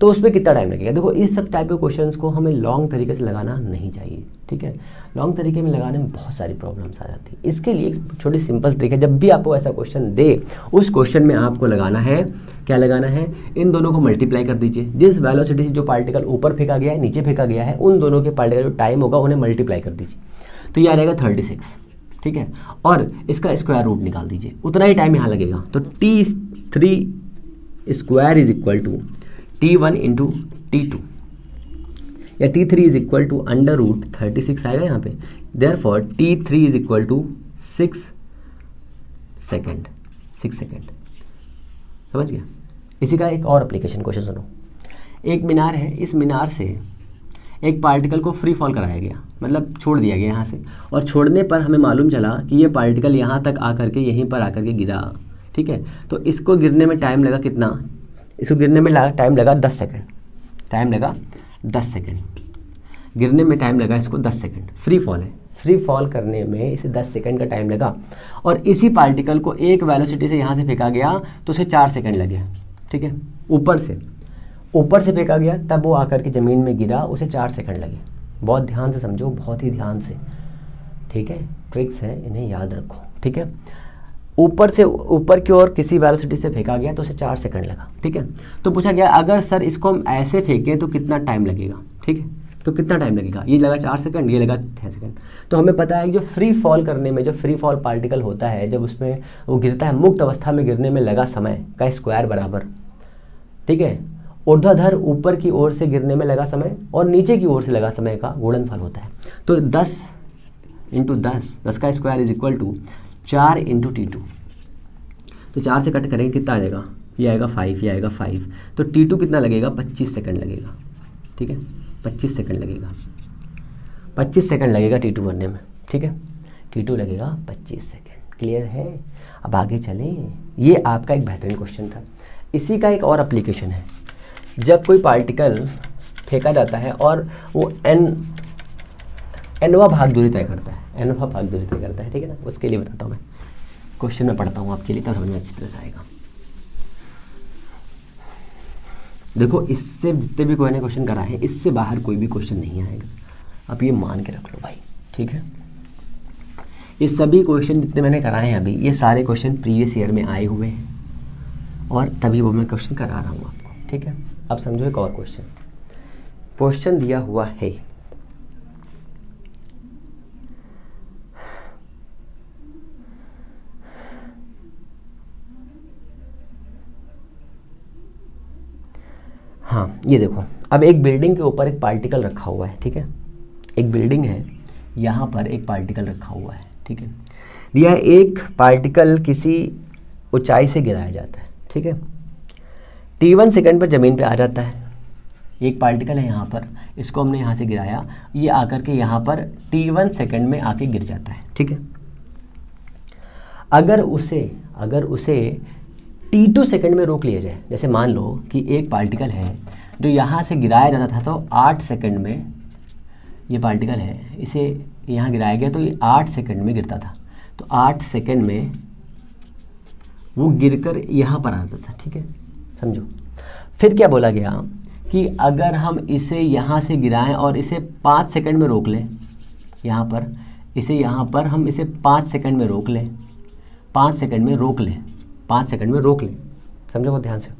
तो उसमें कितना टाइम लगेगा। देखो इस सब टाइप के क्वेश्चंस को हमें लॉन्ग तरीके से लगाना नहीं चाहिए, ठीक है, लॉन्ग तरीके में लगाने में बहुत सारी प्रॉब्लम्स आ जाती है। इसके लिए एक छोटी सिंपल ट्रिक है, जब भी आपको ऐसा क्वेश्चन दे उस क्वेश्चन में आपको लगाना है, क्या लगाना है, इन दोनों को मल्टीप्लाई कर दीजिए, जिस वेलोसिटी से जो पार्टिकल ऊपर फेंका गया है नीचे फेंका गया है, उन दोनों के पार्टिकल जो टाइम होगा उन्हें मल्टीप्लाई कर दीजिए, तो ये आ जाएगा 36, ठीक है, और इसका स्क्वायर रूट निकाल दीजिए, उतना ही टाइम यहाँ लगेगा। तो t3 square is equal to t1 into t2, या t3 is equal to under root 36 आएगा यहाँ पे, therefore t3 is equal to 6 second, समझ गया। इसी का एक और एप्लीकेशन क्वेश्चन सुनो। एक मीनार है, इस मीनार से एक पार्टिकल को फ्री फॉल कराया गया, मतलब छोड़ दिया गया यहाँ से, और छोड़ने पर हमें मालूम चला कि ये पार्टिकल यहाँ तक आकर के यहीं पर आकर के गिरा, ठीक है। तो इसको गिरने में टाइम लगा कितना, इसको गिरने में टाइम लगा 10 सेकेंड, टाइम लगा 10 सेकेंड, गिरने में टाइम लगा इसको 10 सेकेंड, फ्री फॉल है, फ्री फॉल करने में इसे 10 सेकेंड का टाइम लगा, और इसी पार्टिकल को एक वेलोसिटी से यहाँ से फेंका गया तो उसे 4 सेकेंड लगे, ठीक है, ऊपर से फेंका गया, तब वो आकर के ज़मीन में गिरा, उसे 4 सेकेंड लगे। बहुत ध्यान से समझो, बहुत ही ध्यान से, ठीक है, ट्रिक्स है, इन्हें याद रखो, ठीक है। ऊपर की ओर किसी वेलोसिटी से फेंका गया तो उसे 4 सेकंड लगा, ठीक है। तो पूछा गया अगर सर इसको हम ऐसे फेंकें तो कितना टाइम लगेगा, ठीक है, तो कितना टाइम लगेगा, ये लगा 4 सेकंड, ये लगा 6 सेकंड। तो हमें पता है कि जो फ्री फॉल करने में, जो फ्री फॉल पार्टिकल होता है, जब उसमें वो गिरता है, मुक्त अवस्था में गिरने में लगा समय का स्क्वायर बराबर, ठीक है, ऊर्ध्वाधर ऊपर की ओर से गिरने में लगा समय और नीचे की ओर से लगा समय का गुणनफल होता है। तो 10 इंटू 10 का square is equal to 4 into t2, तो 4 से कट करेंगे कितना आ जाएगा, ये आएगा 5, ये आएगा 5, तो t2 कितना लगेगा, 25 सेकंड लगेगा, ठीक है, 25 सेकंड लगेगा, 25 सेकंड लगेगा t2 बनने में, ठीक है, t2 लगेगा 25 सेकंड। क्लियर है, अब आगे चलें। ये आपका एक बेहतरीन क्वेश्चन था। इसी का एक और एप्लीकेशन है, जब कोई पार्टिकल फेंका जाता है और वो nवां भाग दूरी तय करता है, nवां भाग दूरी तय करता है, ठीक है ना, उसके लिए बताता हूँ मैं, क्वेश्चन में पढ़ता हूँ आपके लिए, तब समझ में अच्छी तरह से आएगा। देखो इससे जितने भी कोई ने क्वेश्चन करा है, इससे बाहर कोई भी क्वेश्चन नहीं आएगा, आप ये मान के रख लो भाई, ठीक है। ये सभी क्वेश्चन जितने मैंने कराए हैं अभी, ये सारे क्वेश्चन प्रीवियस ईयर में आए हुए हैं, और तभी वो मैं क्वेश्चन करा रहा हूँ आपको, ठीक है। अब समझो एक और क्वेश्चन दिया हुआ है, हाँ ये देखो, अब एक बिल्डिंग के ऊपर एक पार्टिकल रखा हुआ है, ठीक है, एक बिल्डिंग है, यहाँ पर एक पार्टिकल रखा हुआ है, ठीक है, दिया है एक पार्टिकल किसी ऊंचाई से गिराया जाता है, ठीक है, t1 सेकंड पर ज़मीन पे आ जाता है। एक पार्टिकल है यहाँ पर, इसको हमने यहाँ से गिराया, ये आकर के यहाँ पर t1 सेकंड में आके गिर जाता है, ठीक है। अगर उसे t2 सेकंड में रोक लिया जाए, जैसे मान लो कि एक पार्टिकल है जो यहाँ से गिराया जाता था तो 8 सेकंड में, ये पार्टिकल है इसे यहाँ गिराया गया तो ये 8 सेकंड में गिरता था, तो 8 सेकंड में वो गिरकर यहाँ पर आता था, ठीक है, समझो। फिर क्या बोला गया कि अगर हम इसे यहाँ से गिराएं और इसे 5 सेकंड में रोक लें, यहाँ पर इसे यहाँ पर हम इसे 5 सेकंड में रोक लें, 5 सेकंड में रोक लें, 5 सेकंड में रोक लें, समझो बहुत ध्यान से।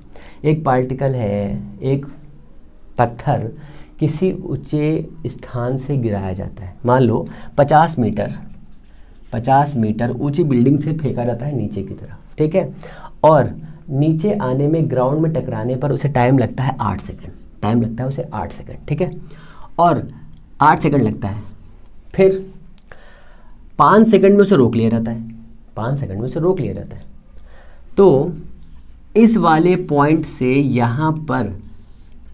एक पार्टिकल है, एक पत्थर किसी ऊंचे स्थान से गिराया जाता है, मान लो 50 मीटर ऊंची बिल्डिंग से फेंका जाता है नीचे की तरफ, ठीक है, और नीचे आने में ग्राउंड में टकराने पर उसे टाइम लगता है 8 सेकंड, टाइम लगता है उसे 8 सेकंड, ठीक है, और 8 सेकंड लगता है। फिर 5 सेकंड में उसे रोक लिया जाता है, 5 सेकंड में उसे रोक लिया जाता है। तो इस वाले पॉइंट से यहाँ पर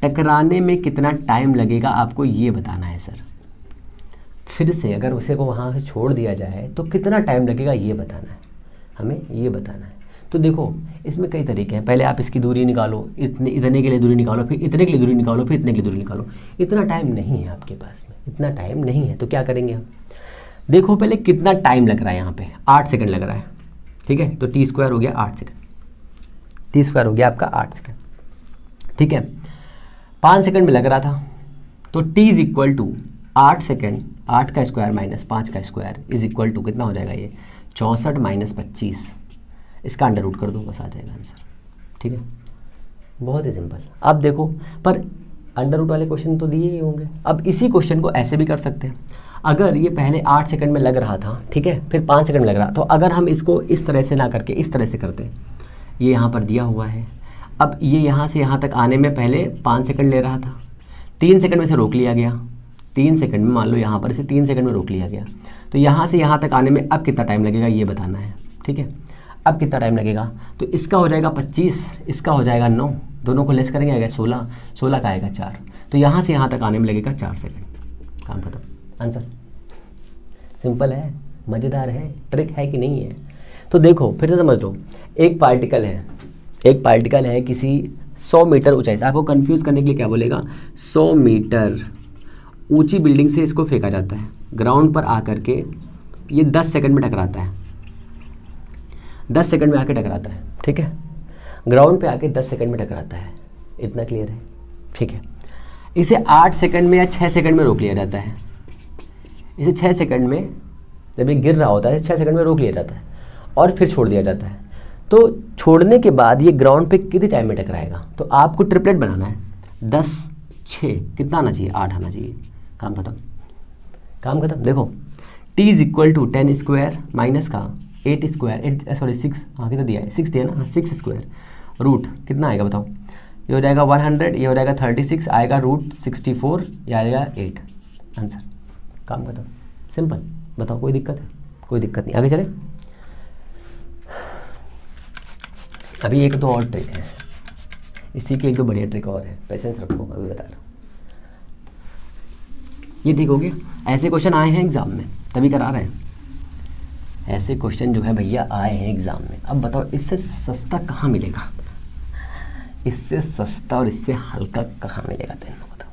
टकराने में कितना टाइम लगेगा आपको ये बताना है सर। फिर से अगर उसे को वहाँ से छोड़ दिया जाए तो कितना टाइम लगेगा ये बताना है, हमें ये बताना है। तो देखो इसमें कई तरीके हैं, पहले आप इसकी दूरी निकालो, इतने के लिए दूरी निकालो, फिर इतने के लिए दूरी निकालो, फिर इतने के लिए दूरी निकालो। इतना टाइम नहीं है आपके पास में, इतना टाइम नहीं है, तो क्या करेंगे हम, देखो पहले कितना टाइम लग रहा है, यहाँ पे 8 सेकंड लग रहा है, ठीक है, तो t² हो गया 8 सेकंड, t² हो गया आपका 8 सेकंड, ठीक है। 5 सेकंड में लग रहा था तो t = 8 सेकंड, 8 का स्क्वायर माइनस 5 का स्क्वायर इज इक्वल टू कितना हो जाएगा ये 64 - 25, इसका अंडर रूट कर दो, बस आ जाएगा आंसर, ठीक है, बहुत ही सिंपल। अब देखो पर अंडर रूट वाले क्वेश्चन तो दिए ही होंगे। अब इसी क्वेश्चन को ऐसे भी कर सकते हैं, अगर ये पहले 8 सेकंड में लग रहा था, ठीक है, फिर 5 सेकंड लग रहा, तो अगर हम इसको इस तरह से ना करके इस तरह से करते, ये यहाँ पर दिया हुआ है, अब ये यहाँ से यहाँ तक आने में पहले 5 सेकंड ले रहा था, 3 सेकंड में से रोक लिया गया, 3 सेकंड में, मान लो यहाँ पर इसे 3 सेकंड में रोक लिया गया, तो यहाँ से यहाँ तक आने में अब कितना टाइम लगेगा ये बताना है, ठीक है। अब कितना टाइम लगेगा, तो इसका हो जाएगा 25, इसका हो जाएगा 9, दोनों को लेस करेंगे आएगा 16, 16 का आएगा 4, तो यहाँ से यहाँ तक आने में लगेगा 4 सेकंड, काम खत्म, आंसर। सिंपल है, मज़ेदार है, ट्रिक है कि नहीं है। तो देखो फिर से समझ लो, एक पार्टिकल है किसी 100 मीटर ऊंचाई से, आपको कंफ्यूज करने के लिए क्या बोलेगा, 100 मीटर ऊंची बिल्डिंग से इसको फेंका जाता है, ग्राउंड पर आकर के ये 10 सेकंड में टकराता है, 10 सेकंड में आके टकराता है, ठीक है, ग्राउंड पे आके 10 सेकंड में टकराता है, इतना क्लियर है, ठीक है। इसे 8 सेकंड में या 6 सेकंड में रोक लिया जाता है, इसे 6 सेकंड में, जब ये गिर रहा होता है 6 सेकंड में रोक लिया जाता है और फिर छोड़ दिया जाता है। तो छोड़ने के बाद ये ग्राउंड पे कितने टाइम में टकराएगा, तो आपको ट्रिपलेट बनाना है, 10, 6 कितना आना चाहिए, 8 आना चाहिए, काम खत्म, काम खत्म। देखो t = 10 स्क्वायर माइनस का 8 स्क्वायर, 6, हाँ कितना दिया है, 6 दिया ना, 6 स्क्वायर रूट कितना आएगा बताओ, ये हो जाएगा 100, ये हो जाएगा 36, आएगा √64, ये आएगा 8, आंसर, काम खत्म, सिंपल। बताओ कोई दिक्कत है, कोई दिक्कत नहीं, आगे चले। अभी एक दो और ट्रिक है, इसी की एक दो बढ़िया ट्रिक और है, पेशेंस रखो, अभी बता रहा हूँ। ये ठीक हो गया, ऐसे क्वेश्चन आए हैं एग्जाम में तभी करा रहे हैं, ऐसे क्वेश्चन जो है भैया आए हैं एग्जाम में। अब बताओ इससे सस्ता कहाँ मिलेगा, इससे सस्ता और इससे हल्का कहाँ मिलेगा, तेन बताओ।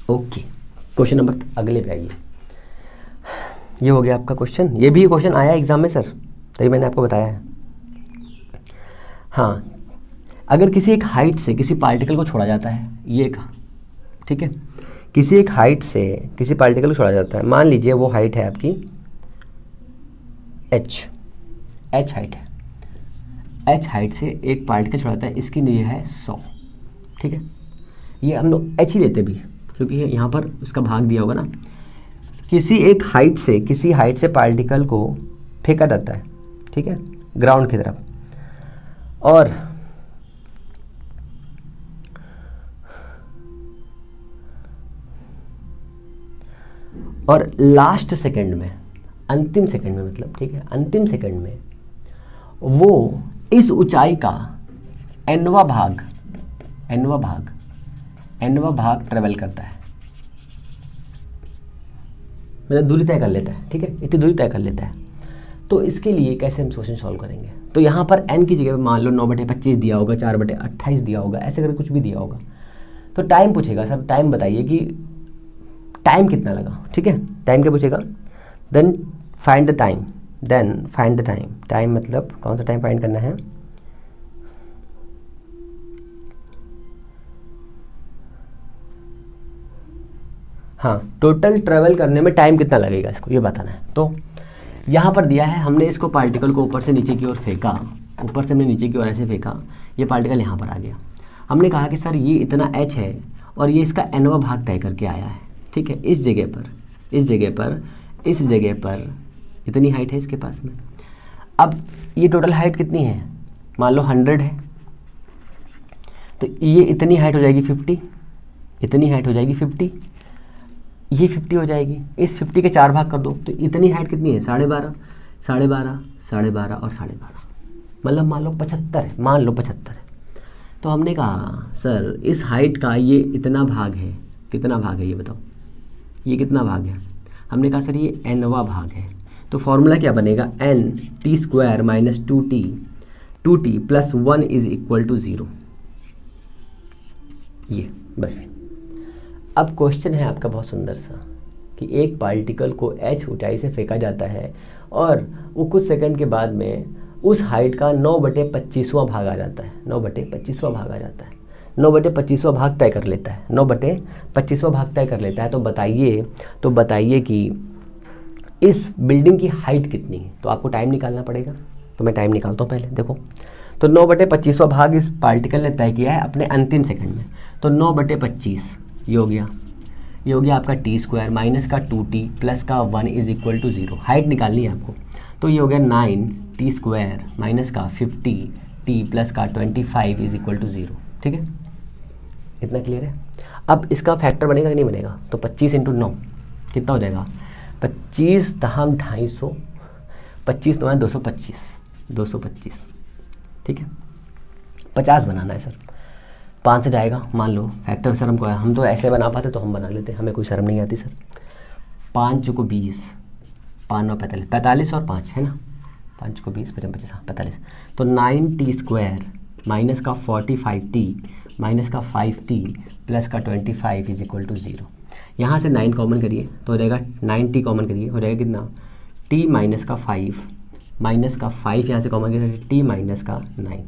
ओके, क्वेश्चन नंबर अगले पे आइए। ये हो गया आपका क्वेश्चन, ये भी क्वेश्चन आया एग्जाम में सर, तभी मैंने आपको बताया है। हाँ, अगर किसी एक हाइट से किसी पार्टिकल को छोड़ा जाता है, ये एक, ठीक है, किसी एक हाइट से किसी पार्टिकल को छोड़ा जाता है, मान लीजिए वो हाइट है आपकी h हाइट है, h हाइट से एक पार्टिकल छोड़ा जाता है, इसकी ये है 100, ठीक है, ये हम लोग h ही लेते भी क्योंकि यहाँ पर उसका भाग दिया होगा ना। किसी एक हाइट से किसी हाइट से पार्टिकल को फेंका जाता है, ठीक है, ग्राउंड की तरफ, और लास्ट सेकंड में, अंतिम सेकंड में मतलब, ठीक है, अंतिम सेकंड में वो इस ऊंचाई का nवां भाग ट्रेवल करता है, मतलब दूरी तय कर लेता है, ठीक है, इतनी दूरी तय कर लेता है। तो इसके लिए कैसे हम क्वेश्चन सॉल्व करेंगे, तो यहाँ पर n की जगह मान लो 9/25 दिया होगा, 4/28 दिया होगा, ऐसे करके कुछ भी दिया होगा। तो टाइम पूछेगा, सर टाइम बताइए कि टाइम कितना लगा, ठीक है, टाइम क्या पूछेगा, then find the time, time मतलब कौन सा टाइम फाइंड करना है, हाँ टोटल ट्रेवल करने में टाइम कितना लगेगा इसको ये बताना है। तो यहाँ पर दिया है, हमने इसको पार्टिकल को ऊपर से नीचे की ओर फेंका, ऊपर से हमने नीचे की ओर ऐसे फेंका, ये पार्टिकल यहाँ पर आ गया। हमने कहा कि सर ये इतना h है और ये इसका nवां भाग तय करके आया है, ठीक है, इस जगह पर इतनी हाइट है इसके पास में। अब ये टोटल हाइट कितनी है, मान लो 100 है, तो ये इतनी हाइट हो जाएगी 50, इतनी हाइट हो जाएगी 50, ये 50 हो जाएगी, इस 50 के 4 भाग कर दो तो इतनी हाइट कितनी है 12.5, 12.5, 12.5 और 12.5, मतलब मान लो 75 है, मान लो 75 है। तो हमने कहा सर इस हाइट का ये इतना भाग है, कितना भाग है ये बताओ, ये कितना भाग है, हमने कहा सर ये nवां भाग है। तो फॉर्मूला क्या बनेगा, n(t² - 2t + 1 = 0, ये बस। अब क्वेश्चन है आपका बहुत सुंदर सा कि एक पार्टिकल को h ऊंचाई से फेंका जाता है और वो कुछ सेकंड के बाद में उस हाइट का 9/25वां भाग आ जाता है, 9/25वां भाग आ जाता है, 9/25वां भाग तय कर लेता है, 9/25वां भाग तय कर लेता है। तो बताइए कि इस बिल्डिंग की हाइट कितनी है। तो आपको टाइम निकालना पड़ेगा, तो मैं टाइम निकालता हूँ पहले। देखो तो 9/25वां भाग इस पार्टिकल ने तय किया है अपने अंतिम सेकंड में, तो 9/25 ये हो गया आपका t² माइनस का 2t प्लस का 1 = 0। हाइट निकालनी है आपको, तो ये हो गया 9t² माइनस का 50t प्लस का 25 = 0, ठीक है, इतना क्लियर है। अब इसका फैक्टर बनेगा कि नहीं बनेगा, तो 25 × 9 कितना हो जाएगा, 25 दहम 250, 25 9 225, ठीक है, 50 बनाना है सर, 5 से जाएगा, मान लो फैक्टर सर हमको, हम तो ऐसे बना पाते तो हम बना लेते, हमें कोई शर्म नहीं आती सर। 5 × 20, 5 9 45, 45 और 5 है ना, 5 × 20 55 55, हाँ 45। तो 9t² माइनस का 45t माइनस का 5t प्लस का 25 = 0। यहाँ से 9 कॉमन करिए तो हो जाएगा, 9t कॉमन करिए हो जाएगा कितना, t माइनस का 5 माइनस का 5 यहाँ से कॉमन करिए, t माइनस का 9,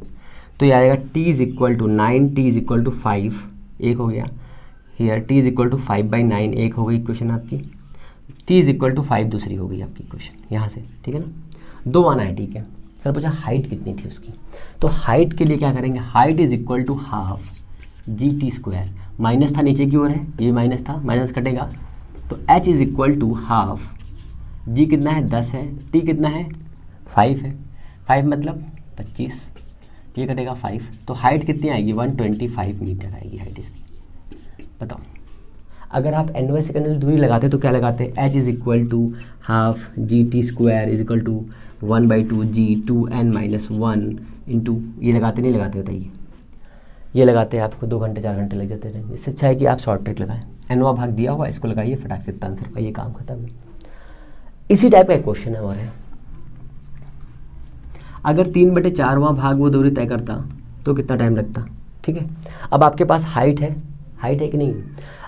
तो ये आएगा t = 9t = 5, एक हो गया हियर, t = 5/9 एक हो गई इक्वेशन आपकी, t = 5 दूसरी हो गई आपकी इक्वेशन यहाँ से, ठीक है ना, 2 आना है, ठीक है। सर पूछा हाइट कितनी थी उसकी, तो हाइट के लिए क्या करेंगे, हाइट = ½ gt², माइनस था नीचे की ओर है, ये माइनस था, माइनस कटेगा, तो h = ½ g कितना है 10 है, t कितना है 5 है, 5 मतलब 25, ये कटेगा 5, तो हाइट कितनी आएगी 125 मीटर आएगी हाइट इसकी। बताओ अगर आप nवें सेकंड में दूरी लगाते तो क्या लगाते, h = ½ gt² = 1/2 g 2n - 1 into, ये लगाते नहीं लगाते बताइए, ये लगाते हैं आपको 2 घंटे 4 घंटे लग जाते हैं। इससे अच्छा है कि आप शॉर्ट ट्रिक लगाएं, nवां भाग दिया हुआ इसको लगाइए, फटाक से आंसर का ये काम खत्म है। इसी टाइप का एक क्वेश्चन है और है, अगर 3/4वां भाग वो दूरी तय करता तो कितना टाइम लगता, ठीक है। अब आपके पास हाइट है कि नहीं,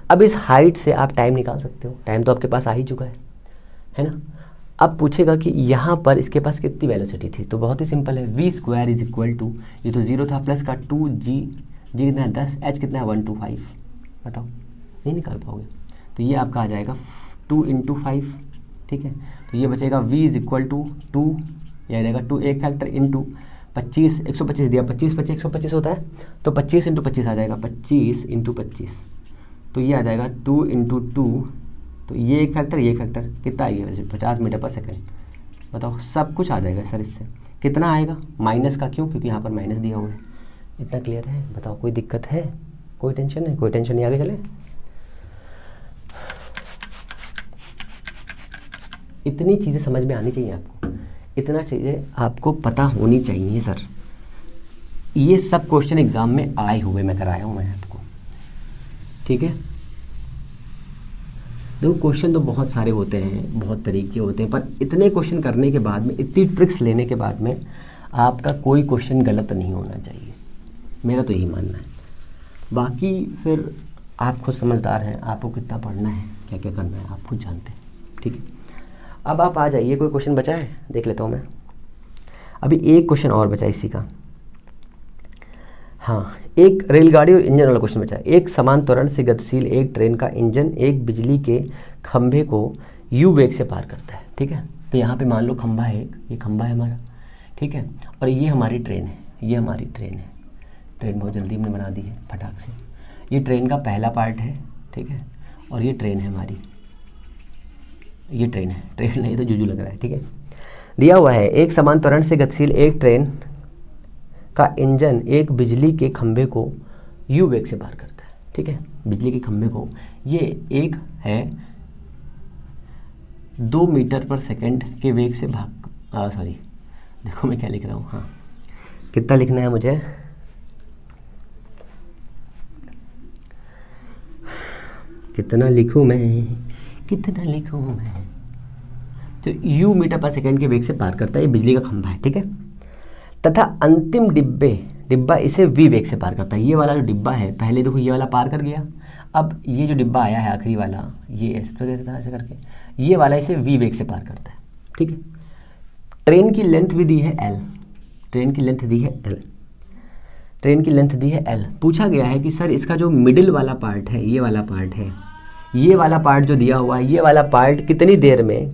अब इस हाइट से आप टाइम निकाल सकते हो, टाइम तो आपके पास आ ही चुका है ना। अब पूछेगा कि यहाँ पर इसके पास कितनी वेलोसिटी थी, तो बहुत ही सिंपल है, v² = ये तो 0 था प्लस का 2g, g कितना है 10, h कितना है 125, बताओ नहीं निकाल पाओगे, तो ये आपका आ जाएगा 2 × 5, ठीक है। तो ये बचेगा v = 2, ये आ जाएगा 2 एक फैक्टर इंटू 25, 125 दिया, 25 25 125 होता है, तो 25 × 25 आ जाएगा 25 × 25, तो ये आ जाएगा 2 × 2, तो ये एक फैक्टर ये एक फैक्टर, कितना आएगा वैसे 50 मीटर/सेकंड। बताओ सब कुछ आ जाएगा सर, इससे कितना आएगा, माइनस का, क्यों, क्योंकि यहाँ पर माइनस दिया हुआ है। इतना क्लियर है, बताओ कोई दिक्कत है, कोई टेंशन है, कोई टेंशन नहीं, आगे चले। इतनी चीज़ें समझ में आनी चाहिए आपको, इतना चीज़ें आपको पता होनी चाहिए सर। ये सब क्वेश्चन एग्जाम में आए हुए मैं कराया हूँ मैं आपको, ठीक है। देखो क्वेश्चन तो बहुत सारे होते हैं, बहुत तरीके होते हैं, पर इतने क्वेश्चन करने के बाद में, इतनी ट्रिक्स लेने के बाद में आपका कोई क्वेश्चन गलत नहीं होना चाहिए, मेरा तो यही मानना है। बाकी फिर आप खुद समझदार हैं, आपको कितना पढ़ना है, क्या क्या करना है, आप खुद जानते हैं, ठीक है। अब आप आ जाइए, कोई क्वेश्चन बचा है देख लेता हूँ मैं। अभी एक क्वेश्चन और बचा इसी का। हाँ, एक रेलगाड़ी और इंजन वाला क्वेश्चन बचा है। एक समान त्वरण से गतिशील एक ट्रेन का इंजन एक बिजली के खंभे को यू वेग से पार करता है, ठीक है। तो यहाँ पे मान लो खंभा है एक, ये खंभा है हमारा, ठीक है, और ये हमारी ट्रेन है, ये हमारी ट्रेन है। ट्रेन बहुत जल्दी हमने बना दी है फटाक से। ये ट्रेन का पहला पार्ट है, ठीक है, और ये ट्रेन है हमारी, ये ट्रेन है, ट्रेन नहीं तो जूजू लग रहा है, ठीक है। दिया हुआ है एक समान त्वरण से गतिशील एक ट्रेन का इंजन एक बिजली के खंभे को यू वेग से पार करता है, ठीक है। बिजली के खंभे को, ये एक है 2 मीटर पर सेकंड के वेग से सॉरी देखो मैं क्या लिख रहा हूँ, हाँ कितना लिखना है मुझे, कितना लिखूँ मैं, कितना लिखूँ मैं। तो यू मीटर पर सेकंड के वेग से पार करता है, ये बिजली का खंभा है, ठीक है। तथा अंतिम डिब्बा इसे वी वेग से पार करता है। ये वाला जो डिब्बा है, पहले देखो ये वाला पार कर गया, अब ये जो डिब्बा आया है आखिरी वाला, ये ऐसे करके ये वाला इसे वी वेग से पार करता है, ठीक है। ट्रेन की लेंथ भी दी है एल, ट्रेन की लेंथ दी है एल, ट्रेन की लेंथ दी है एल। पूछा गया है कि सर इसका जो मिडिल वाला पार्ट है, ये वाला पार्ट है, ये वाला पार्ट जो दिया हुआ है, ये वाला पार्ट कितनी देर में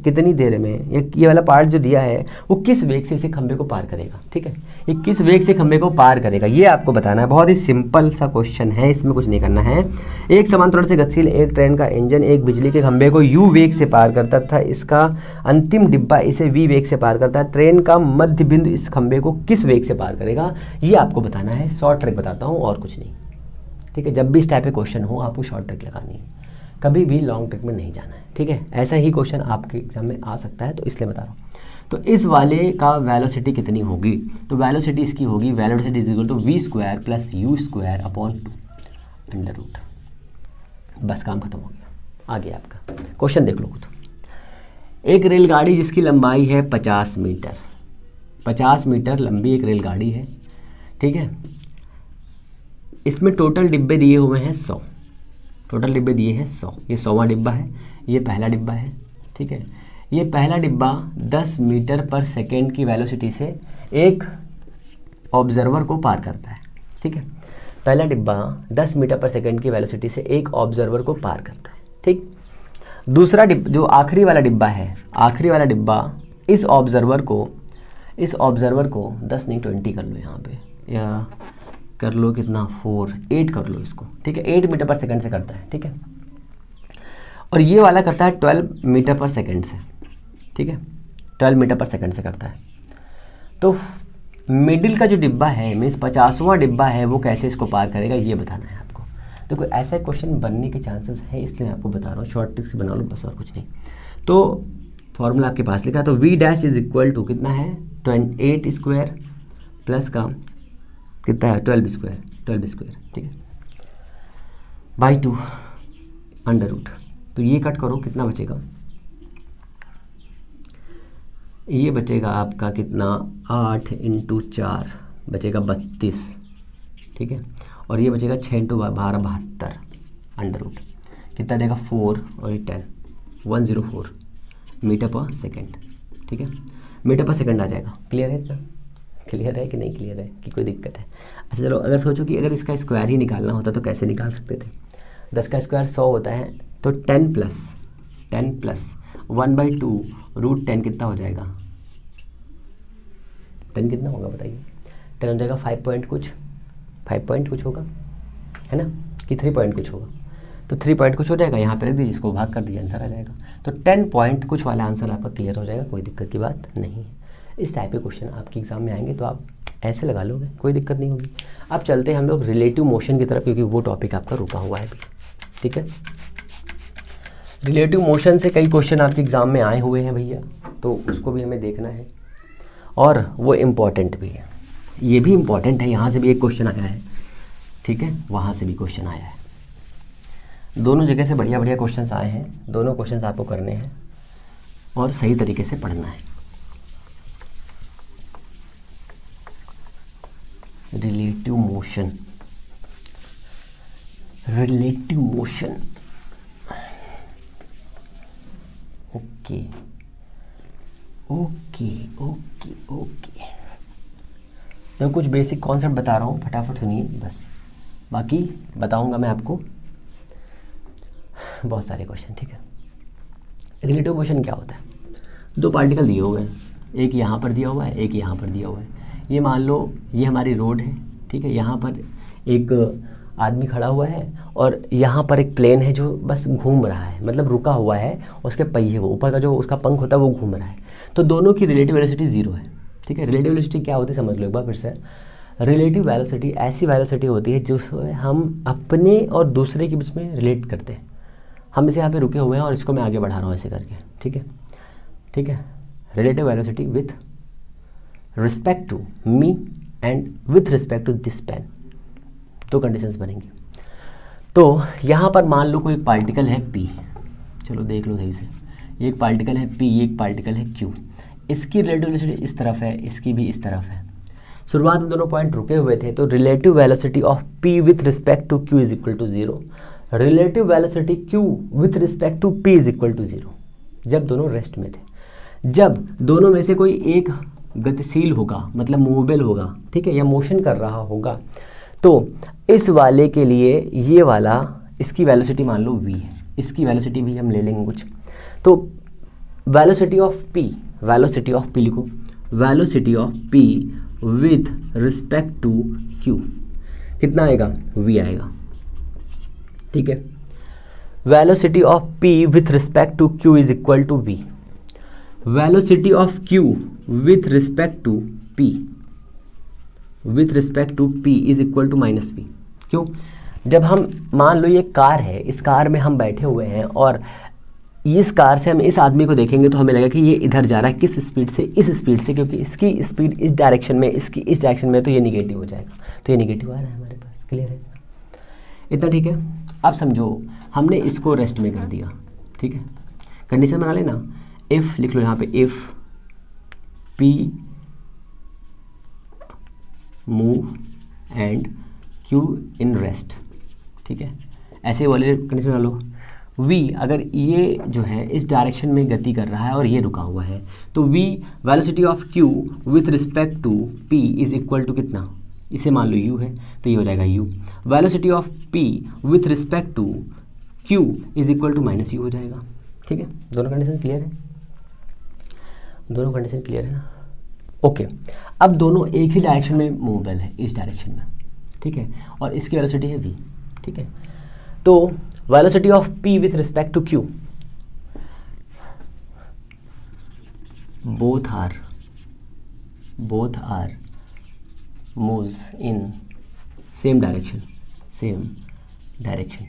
ये वाला पार्ट जो दिया है वो किस वेग से इसे खंभे को पार करेगा, ठीक है। ये किस वेग से खंभे को पार करेगा ये आपको बताना है। बहुत ही सिंपल सा क्वेश्चन है, इसमें कुछ नहीं करना है। एक समान त्वरण से गतिशील एक ट्रेन का इंजन एक बिजली के खंभे को यू वेग से पार करता था, इसका अंतिम डिब्बा इसे वी वेग से पार करता है। ट्रेन का मध्य बिंदु इस खंभे को किस वेग से पार करेगा, ये आपको बताना है। शॉर्ट ट्रिक बताता हूँ और कुछ नहीं, ठीक है। जब भी इस टाइप के क्वेश्चन हो आपको शॉर्ट ट्रिक लगानी है, कभी भी लॉन्ग ट्रिक में नहीं जाना है, ठीक है। ऐसा ही क्वेश्चन आपके एग्जाम में आ सकता है, तो इसलिए बता रहा हूँ। तो इस वाले का वेलोसिटी कितनी होगी, तो वेलोसिटी इसकी होगी, velocity is equal to v square plus u square upon 2 under root. बस काम खत्म हो गया। आगे आपका क्वेश्चन देख लो खुद। एक रेलगाड़ी जिसकी लंबाई है 50 मीटर, 50 मीटर लंबी एक रेलगाड़ी है, ठीक है। इसमें टोटल डिब्बे दिए हुए हैं 100, टोटल डिब्बे दिए हैं 100। ये 100वां डिब्बा है, ये पहला डिब्बा है, ठीक है। ये पहला डिब्बा 10 मीटर पर सेकेंड की वेलोसिटी से एक ऑब्जर्वर को पार करता है, ठीक है। पहला डिब्बा 10 मीटर पर सेकेंड की वेलोसिटी से एक ऑब्जर्वर को पार करता है, ठीक। दूसरा डिब्बा जो आखिरी वाला डिब्बा है, आखिरी वाला डिब्बा इस ऑब्जर्वर को 10 नहीं 20 कर लो यहाँ पे, या कर लो कितना 8 कर लो इसको, ठीक है। 8 मीटर पर सेकंड से करता है, ठीक है। और ये वाला करता है 12 मीटर पर सेकंड से, ठीक है, 12 मीटर पर सेकंड से करता है। तो मिडिल का जो डिब्बा है मीन्स 50वां डिब्बा है, वो कैसे इसको पार करेगा ये बताना है आपको। तो कोई ऐसा क्वेश्चन बनने के चांसेस है, इसलिए मैं आपको बता रहा हूँ। शॉर्ट ट्रिक से बना लो बस, और कुछ नहीं। तो फॉर्मूला आपके पास लिखा, तो v dash is equal to कितना है 8 स्क्वायर प्लस का कितना है 12 स्क्वायर, ठीक है, बाई 2 अंडर रूट। तो ये कट करो, कितना बचेगा, ये बचेगा आपका कितना 8 × 4 बचेगा 32, ठीक है। और ये बचेगा 6 × 12 72 अंडर रूट, कितना देगा 4 और ये 10 104 मीटर पर सेकेंड, ठीक है। मीटर पर सेकेंड आ जाएगा। क्लियर है इतना? क्लियर है कि नहीं क्लियर है, कि कोई दिक्कत है? अच्छा चलो, अगर सोचो कि अगर इसका स्क्वायर ही निकालना होता तो कैसे निकाल सकते थे। 10 का स्क्वायर 100 होता है, तो 10 प्लस 1/2 रूट 10 कितना हो जाएगा, 10 कितना होगा बताइए। 10 हो जाएगा 5 पॉइंट कुछ होगा, है ना, कि 3 पॉइंट कुछ होगा। तो 3 पॉइंट कुछ हो जाएगा, यहाँ पे रख दीजिए, इसको भाग कर दीजिए, आंसर आ जाएगा। तो 10 पॉइंट कुछ वाला आंसर आपका क्लियर हो जाएगा, कोई दिक्कत की बात नहीं है। इस टाइप के क्वेश्चन आपके एग्जाम में आएंगे तो आप ऐसे लगा लोगे, कोई दिक्कत नहीं होगी। अब चलते हैं हम लोग रिलेटिव मोशन की तरफ, क्योंकि वो टॉपिक आपका रुका हुआ है, ठीक है। रिलेटिव मोशन से कई क्वेश्चन आपके एग्जाम में आए हुए हैं भैया, तो उसको भी हमें देखना है, और वो इम्पॉर्टेंट भी है। ये भी इम्पॉर्टेंट है, यहाँ से भी एक क्वेश्चन आया है, ठीक है, वहाँ से भी क्वेश्चन आया है। दोनों जगह से बढ़िया बढ़िया क्वेश्चंस आए हैं, दोनों क्वेश्चंस आपको करने हैं और सही तरीके से पढ़ना है। Relative motion, relative motion. Okay okay okay okay, मैं कुछ बेसिक कॉन्सेप्ट बता रहा हूँ, फटाफट सुनिए बस, बाकी बताऊंगा मैं आपको बहुत सारे क्वेश्चन, ठीक है। रिलेटिव मोशन क्या होता है? दो पार्टिकल दिए हुए हैं, एक यहाँ पर दिया हुआ है, एक यहाँ पर दिया हुआ है। ये मान लो ये हमारी रोड है, ठीक है। यहाँ पर एक आदमी खड़ा हुआ है और यहाँ पर एक प्लेन है जो बस घूम रहा है, मतलब रुका हुआ है, उसके पहिए, वो ऊपर का जो उसका पंख होता है वो घूम रहा है। तो दोनों की रिलेटिव वेलोसिटी ज़ीरो है, ठीक है। रिलेटिव वेलोसिटी क्या होती है समझ लो एक बार फिर से। रिलेटिव वेलोसिटी ऐसी वेलोसिटी होती है जिसमें हम अपने और दूसरे के बीच में रिलेट करते हैं। हम इसे यहाँ पे रुके हुए हैं और इसको मैं आगे बढ़ा रहा हूँ ऐसे करके, ठीक है, ठीक है। Relative velocity with respect to me and with respect to this pen, दो कंडीशंस बनेंगी। तो यहाँ पर मान लो कोई पार्टिकल है P, चलो देख लो सही से, ये एक पार्टिकल है P, ये एक पार्टिकल है Q। इसकी रिलेटिव वेलोसिटी इस तरफ है, इसकी भी इस तरफ है। शुरुआत में दोनों पॉइंट रुके हुए थे, तो relative velocity of P with respect to Q is equal to zero. Relative velocity Q with respect to P is equal to zero, जब दोनों रेस्ट में थे। जब दोनों में से कोई एक गतिशील होगा, मतलब मूवेबल होगा, ठीक है, या मोशन कर रहा होगा, तो इस वाले के लिए ये वाला, इसकी वेलोसिटी मान लो v है, इसकी वेलोसिटी भी हम ले लेंगे कुछ। तो velocity of p, velocity of p लिखो, velocity of p with respect to q कितना आएगा? v आएगा, ठीक है। Velocity of p with respect to q is equal to v। Velocity of q with respect to p, with respect to p is equal to minus p। क्यों? जब हम मान लो ये कार है, इस कार में हम बैठे हुए हैं और इस कार से हम इस आदमी को देखेंगे तो हमें लगेगा कि ये इधर जा रहा है, किस स्पीड से? इस स्पीड से, क्योंकि इसकी स्पीड इस डायरेक्शन में, इसकी इस डायरेक्शन में, तो ये निगेटिव हो जाएगा। तो ये निगेटिव आ रहा है हमारे पास, क्लियर है इतना, ठीक है। अब समझो हमने इसको रेस्ट में कर दिया, ठीक है। कंडीशन बना लेना, इफ़ लिख लो यहाँ पे, if p move and q in rest, ठीक है। ऐसे वाले कंडीशन बना लो। v अगर ये जो है इस डायरेक्शन में गति कर रहा है और ये रुका हुआ है, तो v velocity of q with respect to p is equal to कितना? इसे मान लो u है, तो ये हो जाएगा u। Velocity of p with respect to q is equal to minus u हो जाएगा, ठीक है। दोनों कंडीशन क्लियर है? दोनों कंडीशन क्लियर है ना? ओके। अब दोनों एक ही डायरेक्शन में मूवेबल है, इस डायरेक्शन में, ठीक है, और इसकी वेलोसिटी है v, ठीक है। तो velocity of p with respect to q, both are moves in same direction,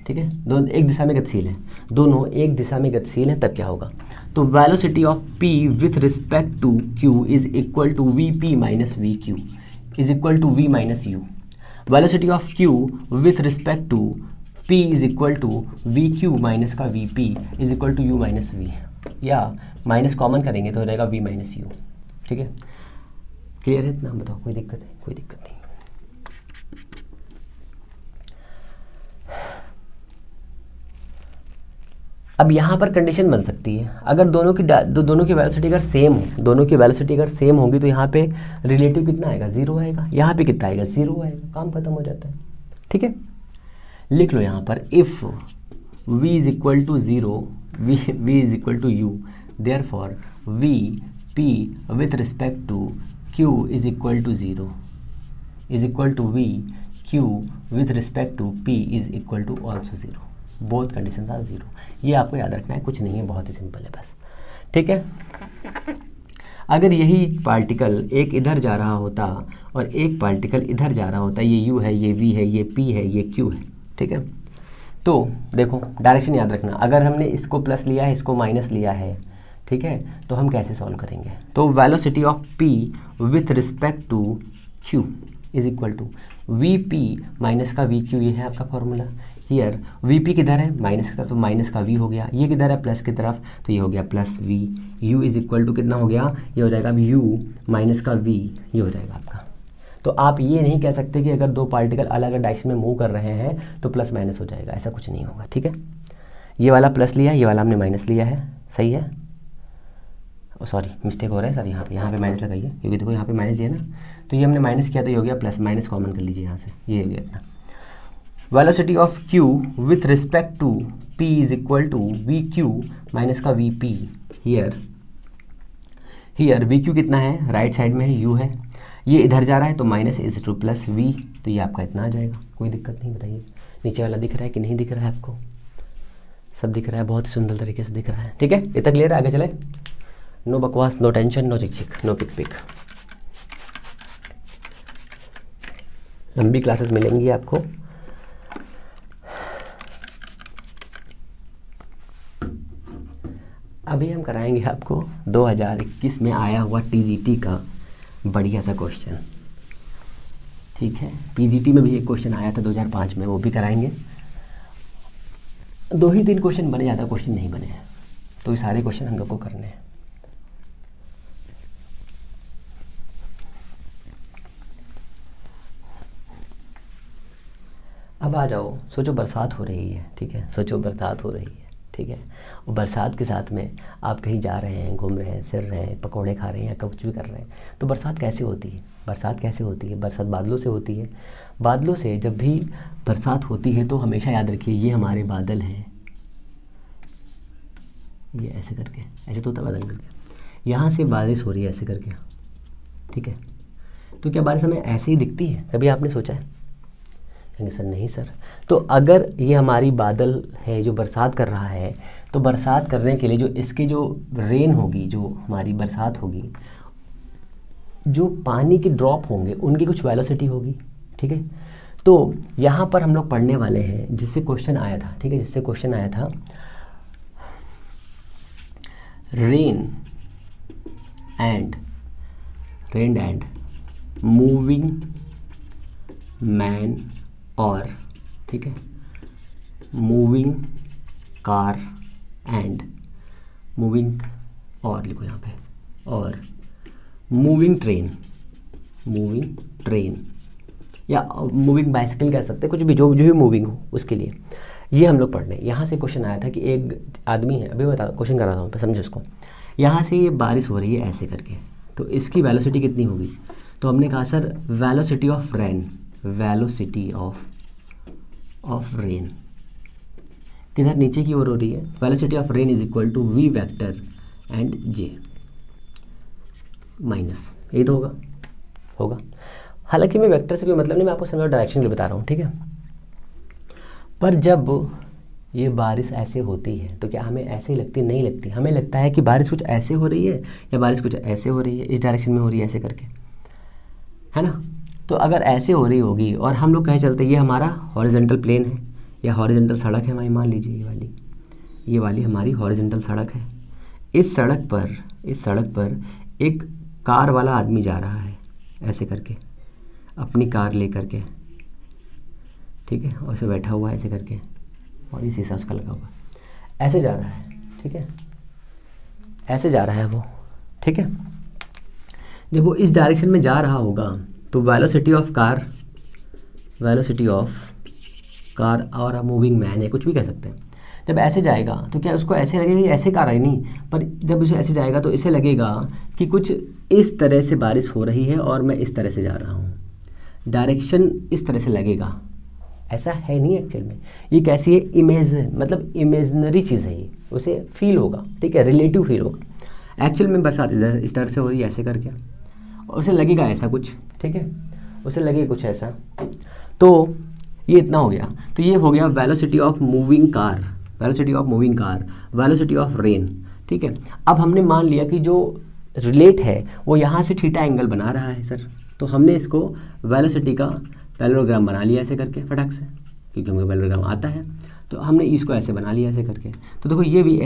ठीक है। दोनों एक दिशा में गतिशील हैं, दोनों एक दिशा में गतिशील हैं, तब क्या होगा? तो velocity of p with respect to q is equal to vp minus vq is equal to v minus u। Velocity of q with respect to p is equal to vq minus का vp is equal to u minus v, या माइनस कॉमन करेंगे तो हो जाएगा v माइनस u, ठीक है। क्लियर है इतना? बताओ, कोई दिक्कत है? कोई दिक्कत नहीं। अब यहाँ पर कंडीशन बन सकती है, अगर दोनों की वेलोसिटी अगर सेम हो, दोनों की वेलोसिटी अगर सेम होगी तो यहाँ पे रिलेटिव कितना आएगा? जीरो आएगा। यहाँ पे कितना आएगा? जीरो आएगा, काम खत्म हो जाता है, ठीक है। लिख लो यहाँ पर, if v is equal to zero, v is equal to u, therefore v p with respect to q is equal to zero is equal to v q with respect to p is equal to also zero. Both condition are zero. ये आपको याद रखना है, कुछ नहीं है, बहुत ही सिंपल है बस, ठीक है। अगर यही पार्टिकल एक इधर जा रहा होता और एक पार्टिकल इधर जा रहा होता, ये u है, ये v है, ये p है, ये q है, ठीक है। तो देखो डायरेक्शन याद रखना, अगर हमने इसको प्लस लिया है, इसको माइनस लिया है, ठीक है, तो हम कैसे सॉल्व करेंगे? तो velocity of p with respect to q is equal to vp minus का vq, ये है आपका फॉर्मूला। हियर vp किधर है? माइनस की तरफ, तो माइनस का v हो गया। ये किधर है? प्लस की तरफ, तो ये हो गया plus v। u is equal to कितना हो गया? ये हो जाएगा u माइनस का v, ये हो जाएगा आपका। तो आप ये नहीं कह सकते कि अगर दो पार्टिकल अलग अलग डायरेक्शन में मूव कर रहे हैं तो प्लस माइनस हो जाएगा, ऐसा कुछ नहीं होगा। ठीक है, ये वाला प्लस लिया, ये वाला हमने माइनस लिया है, सही है। सॉरी मिस्टेक हो रहा है सर, यहाँ पे माइनस लगाइए, क्योंकि देखो यहाँ पे माइनस दिया ना, तो ये हमने माइनस किया तो ये हो गया प्लस, माइनस कॉमन कर लीजिए यहाँ से, ये हो गया इतना। Velocity of q with respect to p is equal to V Q minus का V P. Here V Q कितना है, राइट साइड में है, u है, ये इधर जा रहा है तो minus is two plus v, तो ये आपका इतना आ जाएगा, कोई दिक्कत नहीं। बताइए नीचे वाला दिख रहा है कि नहीं दिख रहा है आपको? सब दिख रहा है, बहुत ही सुंदर तरीके से दिख रहा है। ठीक है, इतना क्लियर है, आगे चले। नो बकवास, नो टेंशन, नो चिक चिक, नो पिक पिक। लंबी क्लासेस मिलेंगी आपको। अभी हम कराएंगे आपको 2021 में आया हुआ टीजीटी का बढ़िया सा क्वेश्चन। ठीक है, पीजीटी में भी एक क्वेश्चन आया था 2005 में, वो भी कराएंगे। 2 ही 3 क्वेश्चन बने, ज़्यादा क्वेश्चन नहीं बने हैं, तो ये सारे क्वेश्चन हम लोग को करने हैं। अब आ जाओ, सोचो बरसात हो रही है। ठीक है, सोचो बरसात हो रही है। ठीक है, और बरसात के साथ में आप कहीं जा रहे हैं, घूम रहे हैं, फिर रहे हैं, पकौड़े खा रहे हैं या कुछ भी कर रहे हैं, तो बरसात कैसे होती है? बरसात कैसे होती है? बरसात बादलों से होती है। बादलों से जब भी बरसात होती है तो हमेशा याद रखिए ये हमारे बादल हैं, ये ऐसे करके, ऐसे तो होता बादल करके, यहाँ से बारिश हो रही है ऐसे करके। ठीक है, तो क्या बारिश हमें ऐसे ही दिखती है? कभी आपने सोचा है? कहेंगे सर नहीं सर। तो अगर ये हमारी बादल है जो बरसात कर रहा है, तो बरसात करने के लिए जो इसकी जो रेन होगी, जो हमारी बरसात होगी, जो पानी के ड्रॉप होंगे उनकी कुछ वेलोसिटी होगी। ठीक है, तो यहाँ पर हम लोग पढ़ने वाले हैं जिससे क्वेश्चन आया था। ठीक है, जिससे क्वेश्चन आया था रेन एंड मूविंग मैन और, ठीक है, मूविंग कार एंड मूविंग, और लिखो यहाँ पे, और मूविंग ट्रेन या मूविंग बाइसिकल कह सकते हैं, कुछ भी जो भी मूविंग हो उसके लिए ये हम लोग पढ़ रहे हैं। यहाँ से क्वेश्चन आया था कि एक आदमी है, अभी बता क्वेश्चन कर रहा हूँ, समझो इसको। यहाँ से ये बारिश हो रही है ऐसे करके, तो इसकी वेलोसिटी कितनी होगी? तो हमने कहा सर वेलोसिटी ऑफ रेन किधर नीचे की ओर हो रही है। Velocity of rain is equal to v vector and j minus, यही तो होगा। हालांकि मैं वेक्टर से कोई मतलब नहीं, मैं आपको समझो डायरेक्शन के लिए बता रहा हूँ। ठीक है, पर जब ये बारिश ऐसे होती है तो क्या हमें ऐसे ही लगती? नहीं लगती, हमें लगता है कि बारिश कुछ ऐसे हो रही है या बारिश कुछ ऐसे हो रही है, इस डायरेक्शन में हो रही है ऐसे करके, है ना। तो अगर ऐसे हो रही होगी और हम लोग कहे चलते ये हमारा हॉरिजॉन्टल प्लेन है या हॉरिजॉन्टल सड़क है हमारी, मान लीजिए ये वाली हमारी हॉरिजॉन्टल सड़क है। इस सड़क पर एक कार वाला आदमी जा रहा है ऐसे करके, अपनी कार ले करके, ठीक है, और उसे बैठा हुआ है ऐसे करके, और ये शीशा उसका लगा हुआ ऐसे जा रहा है। ठीक है, ऐसे जा रहा है वो। ठीक है, जब वो इस डायरेक्शन में जा रहा होगा तो वेलोसिटी ऑफ कार और मूविंग मैन है, कुछ भी कह सकते हैं, जब ऐसे जाएगा तो क्या उसको ऐसे लगेगा कि ऐसे कार है? नहीं, पर जब उसे ऐसे जाएगा तो इसे लगेगा कि कुछ इस तरह से बारिश हो रही है और मैं इस तरह से जा रहा हूँ, डायरेक्शन इस तरह से लगेगा। ऐसा है नहीं एक्चुअल में, ये कैसी है? मतलब इमेजनरी चीज़ है ये, उसे फील होगा। ठीक है, रिलेटिव फील होगा। एक्चुअल में बरसात इधर इस तरह से हो रही है ऐसे करके, और उसे लगेगा ऐसा कुछ। ठीक है, उसे लगेगा कुछ ऐसा। तो ये इतना हो गया, तो ये हो गया velocity of moving car, velocity of rain. ठीक है, अब हमने मान लिया कि जो रिलेट है वो यहाँ से थीटा एंगल बना रहा है सर, तो हमने इसको वेलोसिटी का पैरेललोग्राम बना लिया ऐसे करके फटाक से, क्योंकि हमें पैरेललोग्राम आता है, तो हमने इसको ऐसे बना लिया ऐसे करके। तो देखो ये भी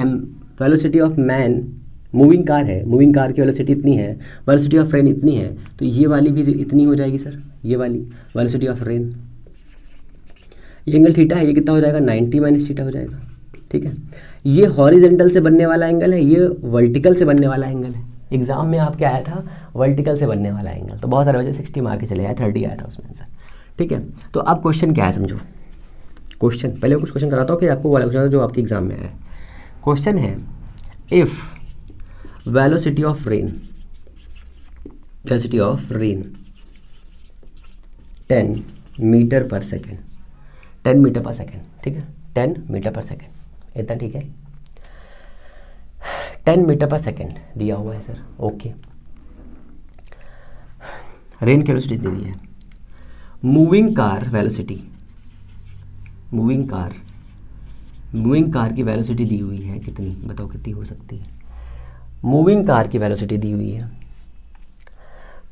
velocity of man, moving car है, मूविंग कार की वेलोसिटी इतनी है, वेलोसिटी ऑफ रेन इतनी है, तो ये वाली भी इतनी हो जाएगी सर, ये वाली वेलोसिटी ऑफ रेन। ये एंगल थीटा है, ये कितना हो जाएगा? 90 माइनस थीटा हो जाएगा। ठीक है, ये हॉरिजेंटल से बनने वाला एंगल है, ये वर्टिकल से बनने वाला एंगल है, एग्जाम में आपके आया था वर्टिकल से बनने वाला एंगल, तो बहुत सारे बच्चे 60 मार के चले आए, 30 आया था उसमें आंसर। ठीक है, तो अब क्वेश्चन क्या है समझो। क्वेश्चन पहले मैं कुछ क्वेश्चन कराता हूँ, फिर आपको वाला क्वेश्चन जो आपके एग्जाम में आया है। क्वेश्चन है, if velocity of rain 10 metre per second, 10 metre per second, ठीक है, 10 मीटर पर सेकेंड, इतना ठीक है, 10 मीटर पर सेकेंड दिया हुआ है सर, ओके। रेन की वेलोसिटी दे दी है। Moving car velocity, moving car की वेलोसिटी दी हुई है कितनी, बताओ कितनी हो सकती है। मूविंग कार की वेलोसिटी दी हुई है,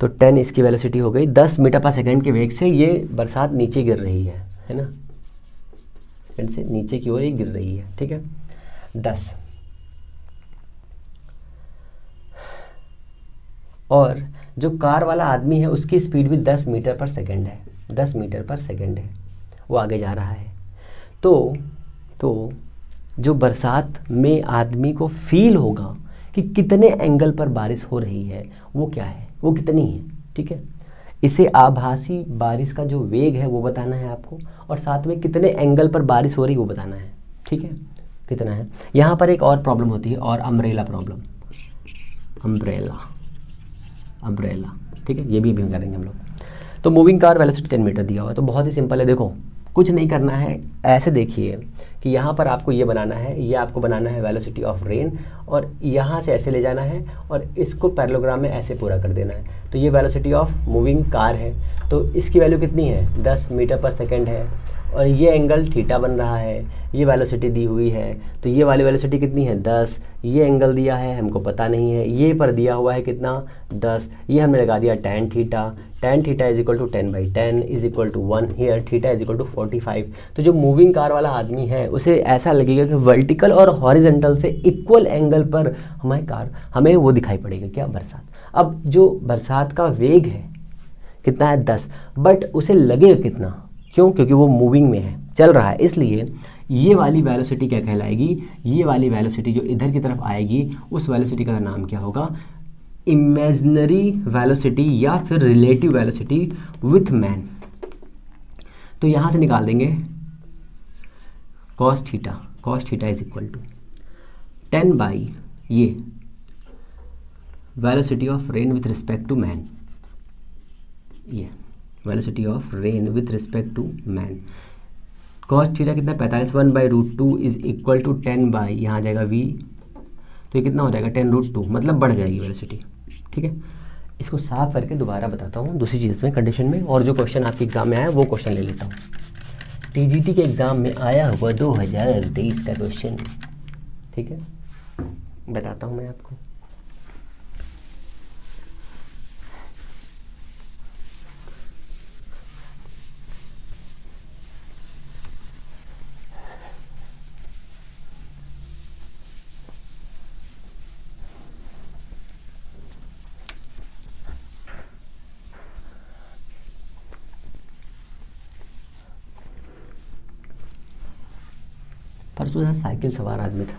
तो 10 इसकी वेलोसिटी हो गई, 10 मीटर पर सेकेंड के वेग से ये बरसात नीचे गिर रही है ना, से नीचे की ओर ये गिर रही है, ठीक है, 10। और जो कार वाला आदमी है उसकी स्पीड भी 10 मीटर पर सेकेंड है, 10 मीटर पर सेकेंड है, वो आगे जा रहा है। तो जो बरसात में आदमी को फील होगा कि कितने एंगल पर बारिश हो रही है, वो क्या है, वो कितनी है, ठीक है। इसे आभासी बारिश का जो वेग है वो बताना है आपको, और साथ में कितने एंगल पर बारिश हो रही है वो बताना है, ठीक है, कितना है। यहाँ पर एक और प्रॉब्लम होती है, और अम्ब्रेला प्रॉब्लम, अम्ब्रेला, ठीक है, ये भी करेंगे हम लोग। तो मूविंग कार वेलोसिटी 10 मीटर दिया हुआ है, तो बहुत ही सिंपल है, देखो कुछ नहीं करना है, ऐसे देखिए कि यहाँ पर आपको ये बनाना है, ये आपको बनाना है वेलोसिटी ऑफ रेन, और यहाँ से ऐसे ले जाना है और इसको पैरेललोग्राम में ऐसे पूरा कर देना है। तो ये वेलोसिटी ऑफ मूविंग कार है, तो इसकी वैल्यू कितनी है, 10 मीटर पर सेकेंड है, और ये एंगल थीटा बन रहा है, ये वेलोसिटी दी हुई है, तो ये वाली वेलोसिटी कितनी है, 10। ये एंगल दिया है हमको पता नहीं है, ये पर दिया हुआ है कितना, 10, ये हमने लगा दिया tan theta is equal to 10/10 is equal to 1, here theta is equal to 45। तो जो मूविंग कार वाला आदमी है उसे ऐसा लगेगा कि वर्टिकल और हॉरिजेंटल से इक्वल एंगल पर हमें वो दिखाई पड़ेगा, क्या, बरसात। अब जो बरसात का वेग है कितना है, 10, बट उसे लगेगा कितना, क्यों, क्योंकि वो मूविंग में है, चल रहा है, इसलिए ये वाली वेलोसिटी क्या कहलाएगी, ये वाली वेलोसिटी जो इधर की तरफ आएगी उस वेलोसिटी का नाम क्या होगा, इमेजिनरी वेलोसिटी या फिर रिलेटिव वेलोसिटी विथ मैन। तो यहां से निकाल देंगे cos theta is equal to 10 by ये velocity of rain with respect to man, ये velocity of rain with respect to man. cos theta कितना, 45, 1/√2 इज इक्वल टू 10 बाई, यहाँ आ जाएगा v, तो ये कितना हो जाएगा 10√2, मतलब बढ़ जाएगी वेलोसिटी, ठीक है। इसको साफ करके दोबारा बताता हूँ दूसरी चीज़ में, कंडीशन में, और जो क्वेश्चन आपके एग्जाम में आया वो क्वेश्चन ले लेता हूँ। टीजीटी के एग्ज़ाम में आया हुआ 2023 का क्वेश्चन, ठीक है, बताता हूँ मैं आपको। परसों शायद साइकिल सवार आदमी था,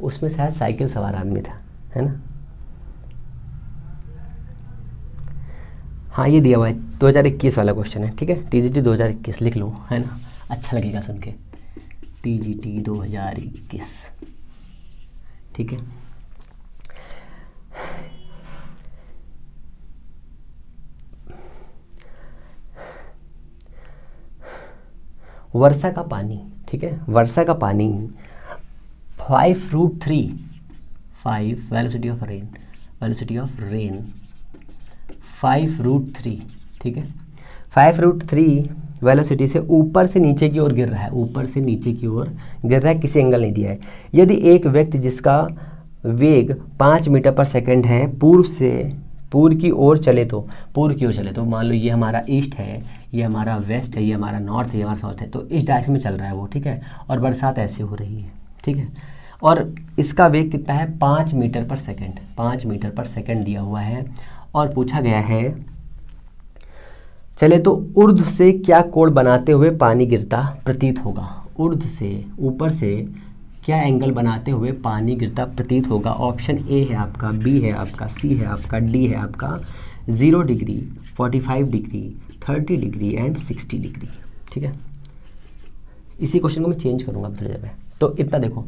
उसमें शायद साइकिल सवार आदमी था, है ना। हाँ ये दिया हुआ है, 2021 वाला क्वेश्चन है, ठीक है, टीजीटी 2021 लिख लो, है ना, अच्छा लगेगा सुन के, टीजीटी 2021, ठीक है। वर्षा का पानी, ठीक है, वर्षा का पानी 5√3 वेलोसिटी ऑफ रेन 5√3, ठीक है, 5√3 वेलोसिटी से ऊपर से नीचे की ओर गिर रहा है, ऊपर से नीचे की ओर गिर रहा है, किसी एंगल नहीं दिया है। यदि एक व्यक्ति जिसका वेग 5 मीटर पर सेकंड है पूर्व की ओर चले तो मान लो ये हमारा ईस्ट है, ये हमारा वेस्ट है, ये हमारा नॉर्थ है, ये हमारा साउथ है, तो इस डायरेक्शन में चल रहा है वो, ठीक है, और बरसात ऐसे हो रही है, ठीक है, और इसका वेग कितना है, 5 मीटर पर सेकंड, 5 मीटर पर सेकंड दिया हुआ है, और पूछा गया है चले तो ऊर्ध्व से क्या कोण बनाते हुए पानी गिरता प्रतीत होगा। ऊर्ध्व से, ऊपर से क्या एंगल बनाते हुए पानी गिरता प्रतीत होगा? ऑप्शन ए है आपका, बी है आपका, सी है आपका, डी है आपका 0 degree, 45 degree, 30 degree and 60 degree. ठीक है, इसी क्वेश्चन को मैं चेंज करूँगा थोड़ी देर में। तो इतना देखो,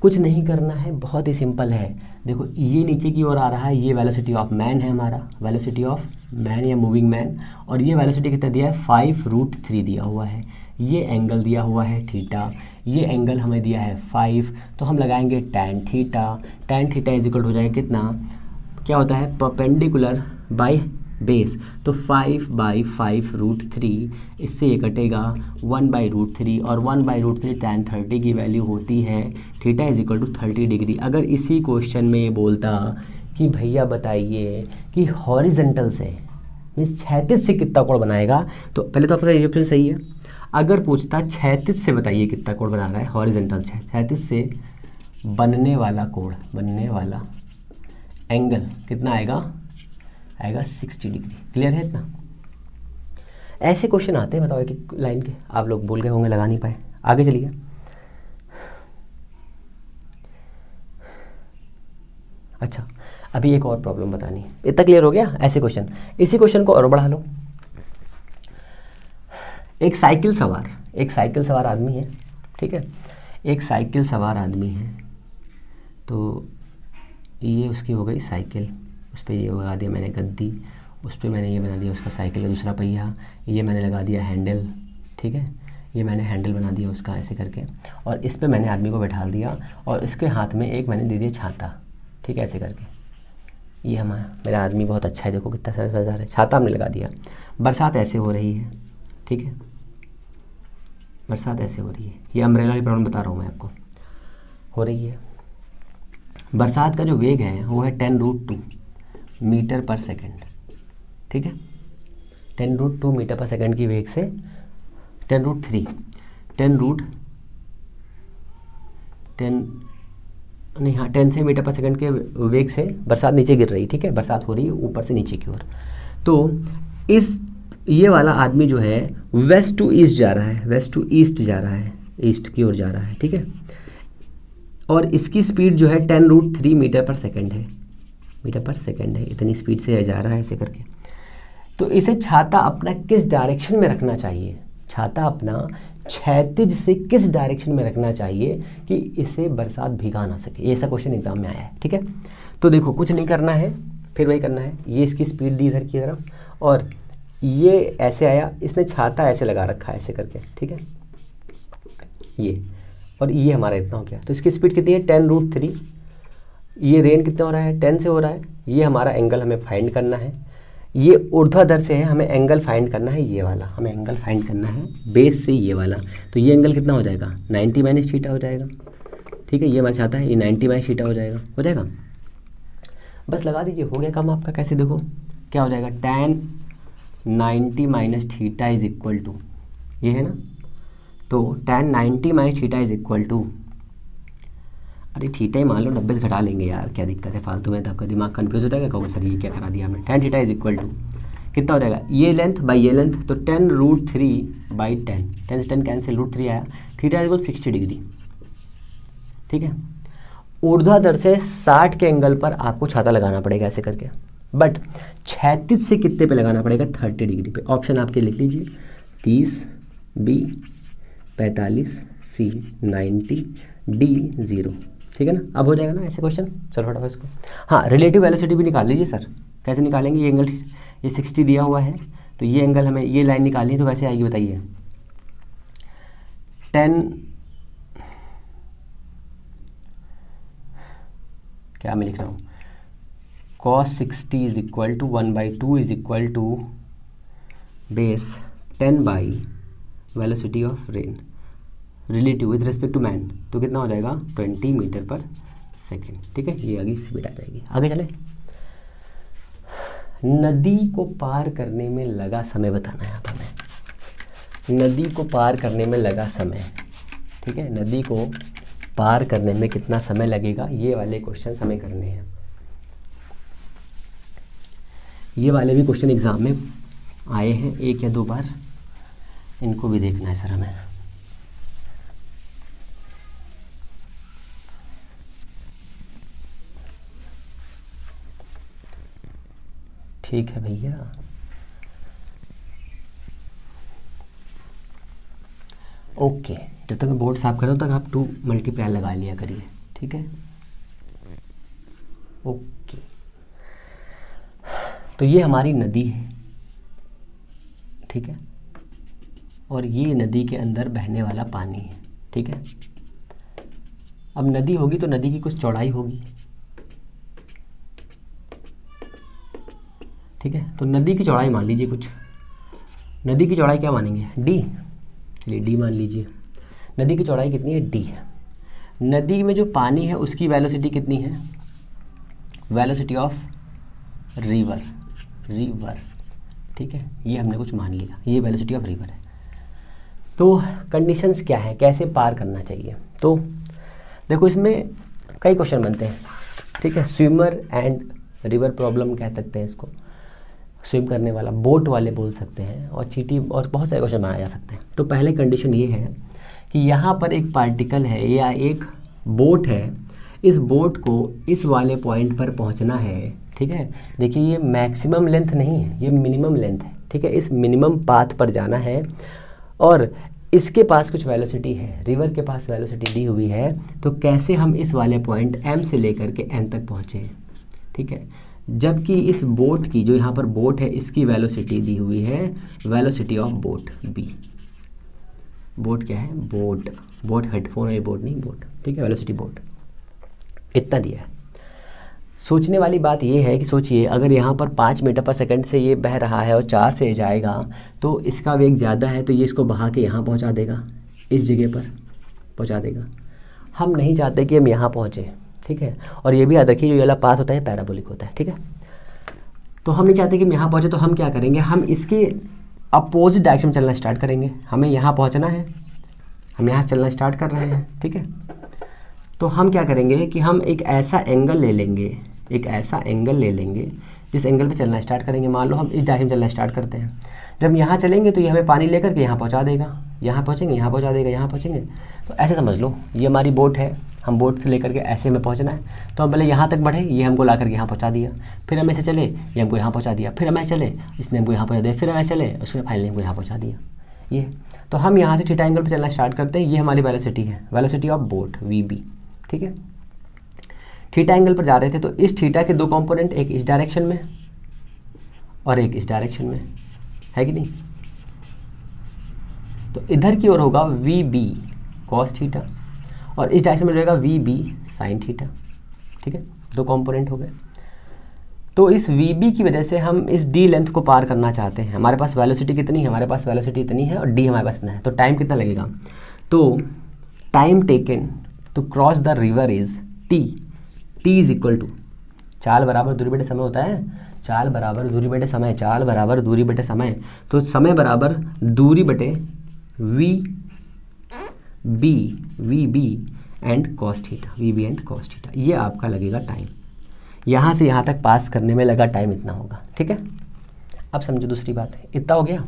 कुछ नहीं करना है, बहुत ही सिंपल है। देखो ये नीचे की ओर आ रहा है, ये वेलोसिटी ऑफ मैन है हमारा, वेलोसिटी ऑफ मैन या मूविंग मैन, और ये वेलोसिटी कितना दिया है 5√3 दिया हुआ है। ये एंगल दिया हुआ है थीटा, ये एंगल हमें दिया है 5, तो हम लगाएंगे tan theta. tan theta is equal हो जाएगा कितना, क्या होता है परपेंडिकुलर बाय बेस, तो 5/5√3, इससे ये कटेगा 1/√3, और 1/√3 tan 30 की वैल्यू होती है theta is equal to 30 degree. अगर इसी क्वेश्चन में ये बोलता कि भैया बताइए कि हॉरिजेंटल से मीन्स क्षैतिज से कितना कोण बनाएगा, तो पहले तो आपका ये ऑप्शन सही है। अगर पूछता क्षैतिज से बताइए कितना कोण बना रहा है, हॉरिजेंटल से, क्षैतिज से बनने वाला कोण, बनने वाला एंगल कितना आएगा 60 डिग्री। क्लियर है इतना? ऐसे क्वेश्चन आते हैं, बताओ कि लाइन के आप लोग भूल गए होंगे, लगा नहीं पाए। आगे चलिए, अच्छा अभी एक और प्रॉब्लम बतानी है। इतना क्लियर हो गया ऐसे क्वेश्चन? इसी क्वेश्चन को और बढ़ा लो। एक साइकिल सवार आदमी है, ठीक है, एक साइकिल सवार आदमी है, तो ये उसकी हो गई साइकिल, उस पर ये लगा दिया मैंने गद्दी, उस पर मैंने ये बना दिया उसका साइकिल का दूसरा पहिया, ये मैंने लगा दिया हैंडल, ठीक है, ये मैंने हैंडल बना दिया उसका ऐसे करके, और इस पर मैंने आदमी को बैठा दिया, और इसके हाथ में एक मैंने दे दिया छाता, ठीक है, ऐसे करके। ये मेरा आदमी बहुत अच्छा है, देखो कितना समझदार है, छाता हमने लगा दिया। बरसात ऐसे हो रही है, ठीक है, बरसात ऐसे हो रही है, ये अम्ब्रेला की प्रॉब्लम बता रहा हूँ मैं आपको, हो रही है। बरसात का जो वेग है वो है 10√2 मीटर पर सेकेंड, ठीक है, 10√2 मीटर पर सेकेंड की वेग से 10√3 10 से मीटर पर सेकंड के वेग से बरसात नीचे गिर रही, ठीक है, बरसात हो रही है ऊपर से नीचे की ओर। तो ये वाला आदमी जो है वेस्ट टू ईस्ट जा रहा है, वेस्ट टू ईस्ट जा रहा है, ईस्ट की ओर जा रहा है, ठीक है, और इसकी स्पीड जो है 10√3 मीटर पर सेकंड है, मीटर पर सेकंड है, इतनी स्पीड से जा रहा है ऐसे करके। तो इसे छाता अपना किस डायरेक्शन में रखना चाहिए, छाता अपना क्षैतिज से किस डायरेक्शन में रखना चाहिए कि इसे बरसात भिगा ना सके। ऐसा क्वेश्चन एग्जाम में आया है, ठीक है। तो देखो कुछ नहीं करना है, फिर वही करना है, ये इसकी स्पीड दी इधर की तरफ, और ये ऐसे आया, इसने छाता ऐसे लगा रखा है ऐसे करके, ठीक है, ये, और ये हमारा इतना हो गया। तो इसकी स्पीड कितनी है 10√3, ये रेन कितना हो रहा है 10 से हो रहा है, ये हमारा एंगल हमें फाइंड करना है, ये ऊर्ध्वाधर से है, हमें एंगल फाइंड करना है, ये वाला हमें एंगल फाइंड करना है बेस से ये वाला। तो ये एंगल कितना हो जाएगा 90 - थीटा हो जाएगा, ठीक है, ये मैं चाहता है ये 90 - थीटा हो जाएगा, बस लगा दीजिए, हो गया काम आपका। कैसे देखो क्या हो जाएगा, tan 90 - theta is equal to, ये है ना, तो tan 90 - theta is equal to, अरे थीटा ही मान लो, 90 से घटा लेंगे यार, क्या दिक्कत है फालतू में, तो आपका दिमाग कन्फ्यूज हो जाएगा, कहोगे सर ये क्या करा दिया हमने। tan theta is equal to कितना हो जाएगा, ये लेंथ बाई ये लेंथ, तो 10√3/10, 10 से 10 कैंसिल, √3 आया, थीटा इज 60 डिग्री, ठीक है। ऊर्ध्वाधर से 60 के एंगल पर आपको छाता लगाना पड़ेगा ऐसे करके, बट क्षैतिज से कितने पे लगाना पड़ेगा 30 डिग्री पे। ऑप्शन आपके लिख लीजिए 30, बी 45, सी 90, डी 0, ठीक है ना। अब हो जाएगा ना ऐसे क्वेश्चन, चलो फटाफट इसको। हाँ, रिलेटिव वेलोसिटी भी निकाल लीजिए सर, कैसे निकालेंगे, ये एंगल ये 60 दिया हुआ है, तो ये एंगल हमें ये लाइन निकालनी है, तो कैसे आएगी बताइए, 10 क्या मैं लिख रहा हूँ, cos 60 is equal to 1/2 is equal to base 10 by velocity of rain relative with respect to man, तो कितना हो जाएगा 20 मीटर पर सेकेंड, ठीक है, ये आगे स्पीड आ जाएगी। आगे चले, नदी को पार करने में लगा समय बताना है आप हमें, नदी को पार करने में लगा समय, ठीक है, नदी को पार करने में कितना समय लगेगा, ये वाले क्वेश्चन हमें करने हैं। ये वाले भी क्वेश्चन एग्जाम में आए हैं 1 या 2 बार, इनको भी देखना है सर हमें। ठीक है भैया, ओके। जब तक मैं बोर्ड साफ कर रहा हूँ तक आप 2 मल्टीप्लाई लगा लिया करिए, ठीक है, ओके। तो ये हमारी नदी है, ठीक है, और ये नदी के अंदर बहने वाला पानी है, ठीक है। अब नदी होगी तो नदी की कुछ चौड़ाई होगी, ठीक है। तो नदी की चौड़ाई मान लीजिए कुछ, नदी की चौड़ाई क्या मानेंगे, डी, चलिए डी मान लीजिए। नदी की चौड़ाई कितनी है, डी है। नदी में जो पानी है उसकी वेलोसिटी कितनी है, वेलोसिटी ऑफ रिवर, रिवर, ठीक है, ये हमने कुछ मान लिया, ये वेलोसिटी ऑफ रिवर है। तो कंडीशंस क्या है, कैसे पार करना चाहिए, तो देखो इसमें कई क्वेश्चन बनते हैं, ठीक है। स्विमर एंड रिवर प्रॉब्लम कह सकते हैं इसको, स्विम करने वाला, बोट वाले बोल सकते हैं, और चीटी, और बहुत सारे क्वेश्चन बनाए जा सकते हैं। तो पहले कंडीशन ये है कि यहाँ पर एक पार्टिकल है या एक बोट है, इस बोट को इस वाले पॉइंट पर पहुँचना है, ठीक है। देखिए ये मैक्सिमम लेंथ नहीं है, ये मिनिमम लेंथ है, ठीक है। इस मिनिमम पाथ पर जाना है और इसके पास कुछ वेलोसिटी है, रिवर के पास वेलोसिटी दी हुई है। तो कैसे हम इस वाले पॉइंट M से लेकर के N तक पहुँचे, ठीक है। जबकि इस बोट की, जो यहाँ पर बोट है, इसकी वेलोसिटी दी हुई है, velocity of boat B। Boat क्या है, बोट, बोट हेडफोन है, बोट नहीं, बोट, ठीक है, वेलोसिटी बोट इतना दिया है। सोचने वाली बात ये है कि सोचिए अगर यहाँ पर 5 मीटर पर सेकंड से ये बह रहा है और 4 से जाएगा तो इसका वेग ज़्यादा है, तो ये इसको बहा के यहाँ पहुँचा देगा, इस जगह पर पहुँचा देगा। हम नहीं चाहते कि हम यहाँ पहुँचे, ठीक है। और ये भी याद रखिए जो ये वाला पास होता है पैराबोलिक होता है, ठीक है। तो हम नहीं चाहते कि हम यहाँ पहुँचे, तो हम क्या करेंगे, हम इसके अपोजिट डायरेक्शन में चलना स्टार्ट करेंगे। हमें यहाँ पहुँचना है, हम यहाँ चलना स्टार्ट कर रहे हैं, ठीक है। तो हम क्या करेंगे कि हम एक ऐसा एंगल ले लेंगे, एक ऐसा एंगल ले लेंगे जिस एंगल पे चलना स्टार्ट करेंगे। मान लो हम इस डायरेक्शन में चलना स्टार्ट करते हैं, जब यहाँ चलेंगे तो ये हमें पानी लेकर के यहाँ पहुँचा देगा, यहाँ पहुँचेंगे, यहाँ पहुँचा देगा, यहाँ पहुँचेंगे। तो ऐसे समझ लो ये हमारी बोट है, हम बोट से लेकर के ऐसे में पहुँचना है, तो हम पहले यहाँ तक बढ़े, ये हमको ला करके यहाँ पहुँचा दिया, फिर हम ऐसे चले, ये हमको यहाँ पहुँचा दिया, फिर हम ऐसे चले, इसने हमको यहाँ पहुँचा दिया, फिर हम ऐसे चले, उसने फाइनली हमको यहाँ पहुँचा दिया। ये तो हम यहाँ से थीटा एंगल पर चलना स्टार्ट करते हैं, ये हमारी वेलोसिटी है, वेलोसिटी ऑफ बोट VB, ठीक है। थीटा एंगल पर जा रहे थे, तो इस थीटा के 2 कंपोनेंट, एक इस डायरेक्शन में और एक इस डायरेक्शन में, है कि नहीं। तो इधर की ओर होगा VB cos थीटा और इस डायरेक्शन में रहेगा VB sin थीटा, ठीक है, 2 कंपोनेंट हो गए। तो इस VB की वजह से हम इस D लेंथ को पार करना चाहते हैं। हमारे पास वेलोसिटी कितनी है, हमारे पास वेलोसिटी इतनी है और D हमारे पास इतना है, तो टाइम कितना लगेगा। तो time taken to cross the river is T is equal to, चाल बराबर दूरी बटे समय होता है, चाल बराबर दूरी बटे समय, चाल बराबर दूरी बटे समय, तो समय बराबर दूरी बटे VB and cos theta, VB and cos theta, ये आपका लगेगा टाइम। यहाँ से यहाँ तक पास करने में लगा टाइम इतना होगा, ठीक है। अब समझो दूसरी बात है, इतना हो गया,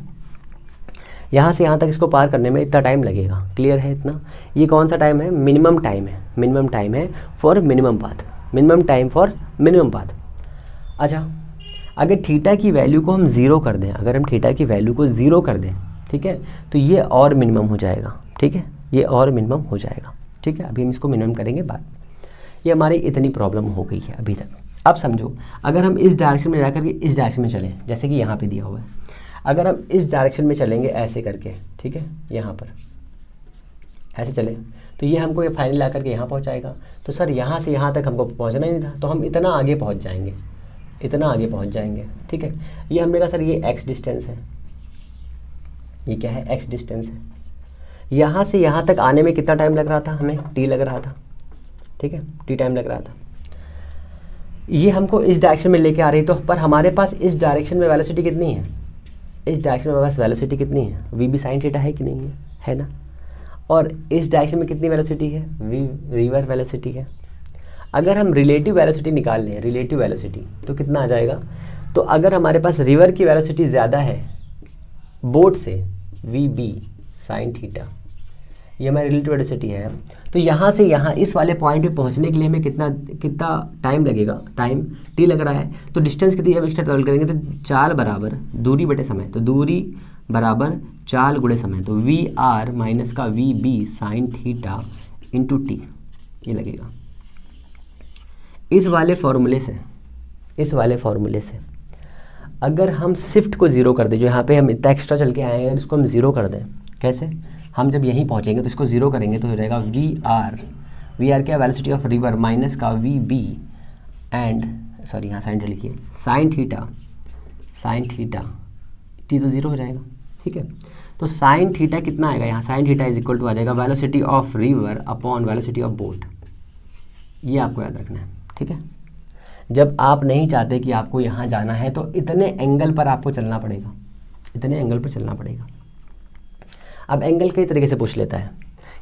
यहाँ से यहाँ तक इसको पार करने में इतना टाइम लगेगा, क्लियर है इतना। ये कौन सा टाइम है, मिनिमम टाइम है, मिनिमम टाइम है for minimum path, minimum time for minimum path. अच्छा, अगर थीटा की वैल्यू को हम 0 कर दें, अगर हम थीटा की वैल्यू को 0 कर दें, ठीक है, तो ये और मिनिमम हो जाएगा, ठीक है, ये और मिनिमम हो जाएगा, ठीक है। अभी हम इसको मिनिमम करेंगे बाद। ये हमारी इतनी प्रॉब्लम हो गई है अभी तक। अब समझो अगर हम इस डायरेक्शन में जाकर के इस डायरेक्शन में चलें, जैसे कि यहाँ पे दिया हुआ है, अगर हम इस डायरेक्शन में चलेंगे ऐसे करके, ठीक है, यहाँ पर ऐसे चले, तो ये हमको ये फाइनल ला करके यहाँ पहुँचाएगा। तो सर यहाँ से यहाँ तक हमको पहुँचना ही नहीं था, तो हम इतना आगे पहुँच जाएंगे, इतना आगे पहुँच जाएंगे, ठीक है। ये हमने कहा सर ये x डिस्टेंस है, ये क्या है, x डिस्टेंस है। यहाँ से यहाँ तक आने में कितना टाइम लग रहा था, हमें t लग रहा था, ठीक है, t टाइम लग रहा था। ये हमको इस डायरेक्शन में लेके आ रही, तो पर हमारे पास इस डायरेक्शन में वेलोसिटी कितनी है, इस डायरेक्शन में बस वेलोसिटी कितनी है, VB sin थीटा है कि नहीं है ना। और इस डायरेक्शन में कितनी वेलोसिटी है, रिवर वेलोसिटी है। अगर हम रिलेटिव वेलोसिटी निकाल लें, रिलेटिव वेलोसिटी, तो कितना आ जाएगा। तो अगर हमारे पास रिवर की वेलोसिटी ज़्यादा है बोट से, VB sin थीटा, ये हमारी रिलेटिव वेलोसिटी है। तो यहाँ से यहाँ इस वाले पॉइंट पे पहुँचने के लिए हमें कितना कितना टाइम लगेगा, टाइम टी लग रहा है। तो डिस्टेंस कितनी जब एक्स्ट्रा ट्रेवल करेंगे तो चाल बराबर दूरी बटे समय, तो दूरी बराबर चाल गुणे समय, तो वी आर माइनस का v b sine theta into t ये लगेगा। इस वाले फॉर्मूले से अगर हम शिफ्ट को ज़ीरो कर दें, जो यहाँ पे हम इतना एक्स्ट्रा चल के आए हैं इसको हम ज़ीरो कर दें, कैसे? हम जब यहीं पहुँचेंगे तो इसको ज़ीरो करेंगे तो हो जाएगा वी आर क्या वेलोसिटी ऑफ रिवर माइनस का वी बी एंड सॉरी यहाँ साइन लिखिए साइन थीटा टी तो ज़ीरो हो जाएगा, ठीक है। तो साइन थीटा कितना आएगा यहाँ, sine theta is equal to आ जाएगा velocity of river upon velocity of boat. ये आपको याद रखना है, ठीक है। जब आप नहीं चाहते कि आपको यहाँ जाना है तो इतने एंगल पर आपको चलना पड़ेगा, इतने एंगल पर चलना पड़ेगा। अब एंगल कई तरीके से पूछ लेता है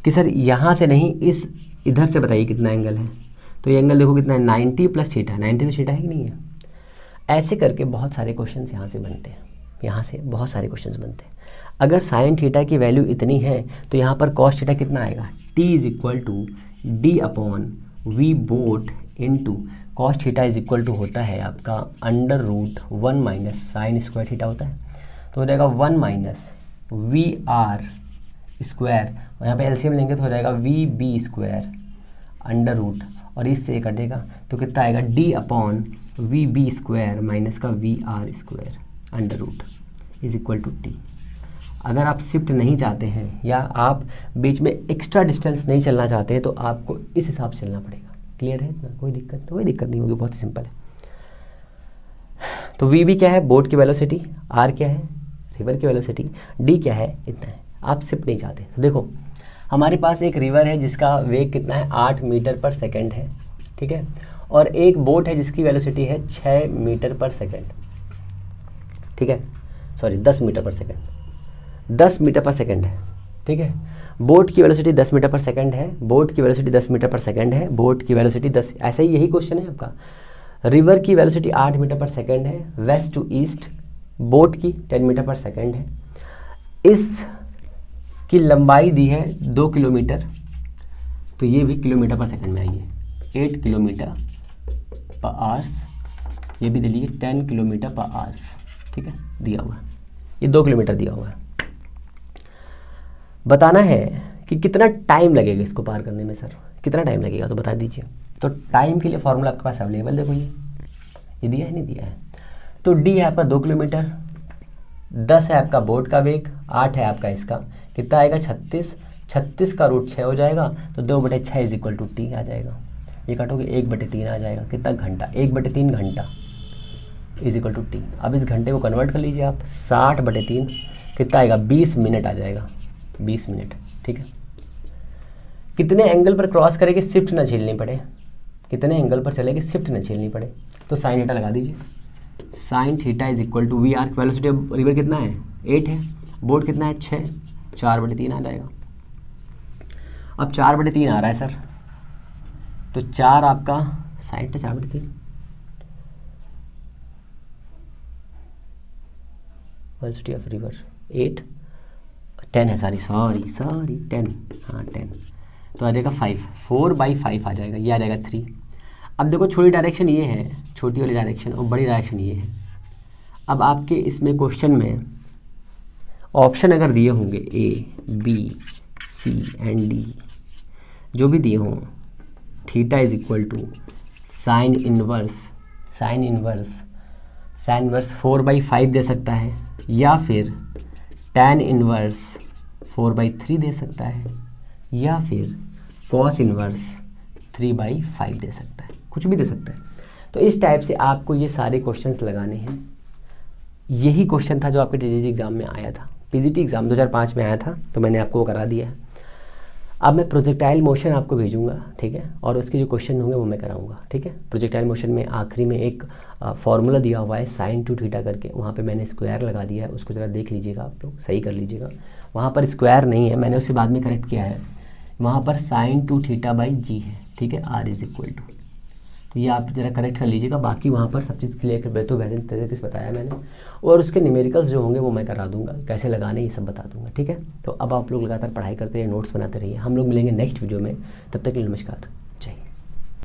कि सर यहाँ से नहीं, इस इधर से बताइए कितना एंगल है। तो ये एंगल देखो कितना है, 90 प्लस थीटा, 90 प्लस थीटा है कि नहीं है। ऐसे करके बहुत सारे क्वेश्चन यहाँ से बनते हैं, यहाँ से बहुत सारे क्वेश्चन बनते हैं। अगर साइन थीटा की वैल्यू इतनी है तो यहाँ पर कॉस थीटा कितना आएगा, t is equal to d upon v boat into cos theta is equal to होता है आपका under root 1 minus sine square theta होता है। तो हो जाएगा 1 माइनस वी आर स्क्वायर, और यहाँ पे एलसीएम लेंगे तो हो जाएगा V B square under root, और इससे कटेगा तो कितना आएगा D upon V B square minus का V R square under root is equal to T. अगर आप शिफ्ट नहीं चाहते हैं या आप बीच में एक्स्ट्रा डिस्टेंस नहीं चलना चाहते हैं तो आपको इस हिसाब से चलना पड़ेगा। क्लियर है इतना? कोई दिक्कत नहीं होगी, बहुत ही सिंपल है। तो वी बी क्या है, बोट की वेलोसिटी, आर क्या है, रिवर की वेलोसिटी, डी क्या है, इतना है। आप शिफ्ट नहीं चाहते तो देखो हमारे पास एक रिवर है जिसका वेग कितना है, 8 मीटर पर सेकेंड है, ठीक है। और एक बोट है जिसकी वेलोसिटी है 6 मीटर पर सेकेंड, ठीक है, sorry 10 metre per second, 10 metre per second है, ठीक है। बोट की वेलोसिटी 10 मीटर पर सेकेंड है, बोट की वेलोसिटी 10 मीटर पर सेकेंड है, बोट की वेलोसिटी 10, ऐसा ही यही क्वेश्चन है आपका। रिवर की वेलोसिटी 8 मीटर पर सेकेंड है वेस्ट टू ईस्ट, बोट की 10 मीटर पर सेकेंड है। इस की लंबाई दी है 2 किलोमीटर, तो ये भी किलोमीटर पर सेकेंड में आई है, 8 किलोमीटर पर आवर्स, ये भी दे लीजिए 10 किलोमीटर पर आवर्स, ठीक है, दिया हुआ है। ये 2 किलोमीटर दिया हुआ है। बताना है कि कितना टाइम लगेगा इसको पार करने में, सर कितना टाइम लगेगा तो बता दीजिए। तो टाइम के लिए फॉर्मूला आपके पास अवेलेबल, देखो ये दिया है नहीं दिया है। तो डी है आपका 2 किलोमीटर, 10 है आपका बोट का वेग, 8 है आपका इसका, कितना आएगा 36, 36 का रूट 6 हो जाएगा, तो 2/6 इज इक्वल टू टी आ जाएगा। ये काटोगे 1/3 आ जाएगा, कितना घंटा, 1/3 घंटा इज इक्वल टू टी। अब इस घंटे को कन्वर्ट कर लीजिए आप, 60/3 कितना आएगा, 20 मिनट आ जाएगा, 20 मिनट, ठीक है। कितने एंगल पर क्रॉस करेंगे शिफ्ट ना झेलनी पड़े, कितने एंगल पर चलेगी शिफ्ट ना झेलनी पड़े, तो साइन थीटा लगा दीजिए। Sine theta is equal to v r, velocity of river कितना है 8 है, बोट कितना है 6, 4/3 आ जाएगा। अब 4/3 आ रहा है सर, तो 4 आपका साइन था 4/3, वेलोसिटी ऑफ रिवर 8, 10 है, सॉरी 10, हाँ 10, तो आ जाएगा 5, 4/5 आ जाएगा, ये आ जाएगा 3। अब देखो छोटी डायरेक्शन ये है, छोटी वाली डायरेक्शन, और बड़ी डायरेक्शन ये है। अब आपके इसमें क्वेश्चन में ऑप्शन अगर दिए होंगे A B C and D, जो भी दिए हों, theta is equal to sine inverse 4/5 दे सकता है, या फिर tan इनवर्स 4/3 दे सकता है, या फिर cos इनवर्स 3/5 दे सकता है, कुछ भी दे सकता है। तो इस टाइप से आपको ये सारे क्वेश्चंस लगाने हैं। यही क्वेश्चन था जो आपके टीजीटी एग्ज़ाम में आया था, पीजीटी एग्ज़ाम 2005 में आया था, तो मैंने आपको वो करा दिया है। अब मैं प्रोजेक्टाइल मोशन आपको भेजूंगा, ठीक है, और उसके जो क्वेश्चन होंगे वो मैं कराऊंगा, ठीक है। प्रोजेक्टाइल मोशन में आखिरी में एक फार्मूला दिया हुआ है sin 2 थीटा करके, वहाँ पे मैंने स्क्वायर लगा दिया है, उसको ज़रा देख लीजिएगा, आप लोग सही कर लीजिएगा। वहाँ पर स्क्वायर नहीं है, मैंने उससे बाद में करेक्ट किया है, वहाँ पर sin 2 थीटा बाई जी है, ठीक है, r इज इक्वल टू तो ये आप ज़रा करेक्ट कर लीजिएगा। बाकी वहाँ पर सब चीज़ क्लियर कर तो वैसे तरीके से बताया मैंने, और उसके न्यूमेरिकल्स जो होंगे वो मैं करा दूंगा, कैसे लगाने ये सब बता दूंगा, ठीक है। तो अब आप लोग लगातार पढ़ाई करते रहिए, नोट्स बनाते रहिए। हम लोग मिलेंगे नेक्स्ट वीडियो में, तब तक के लिए नमस्कार।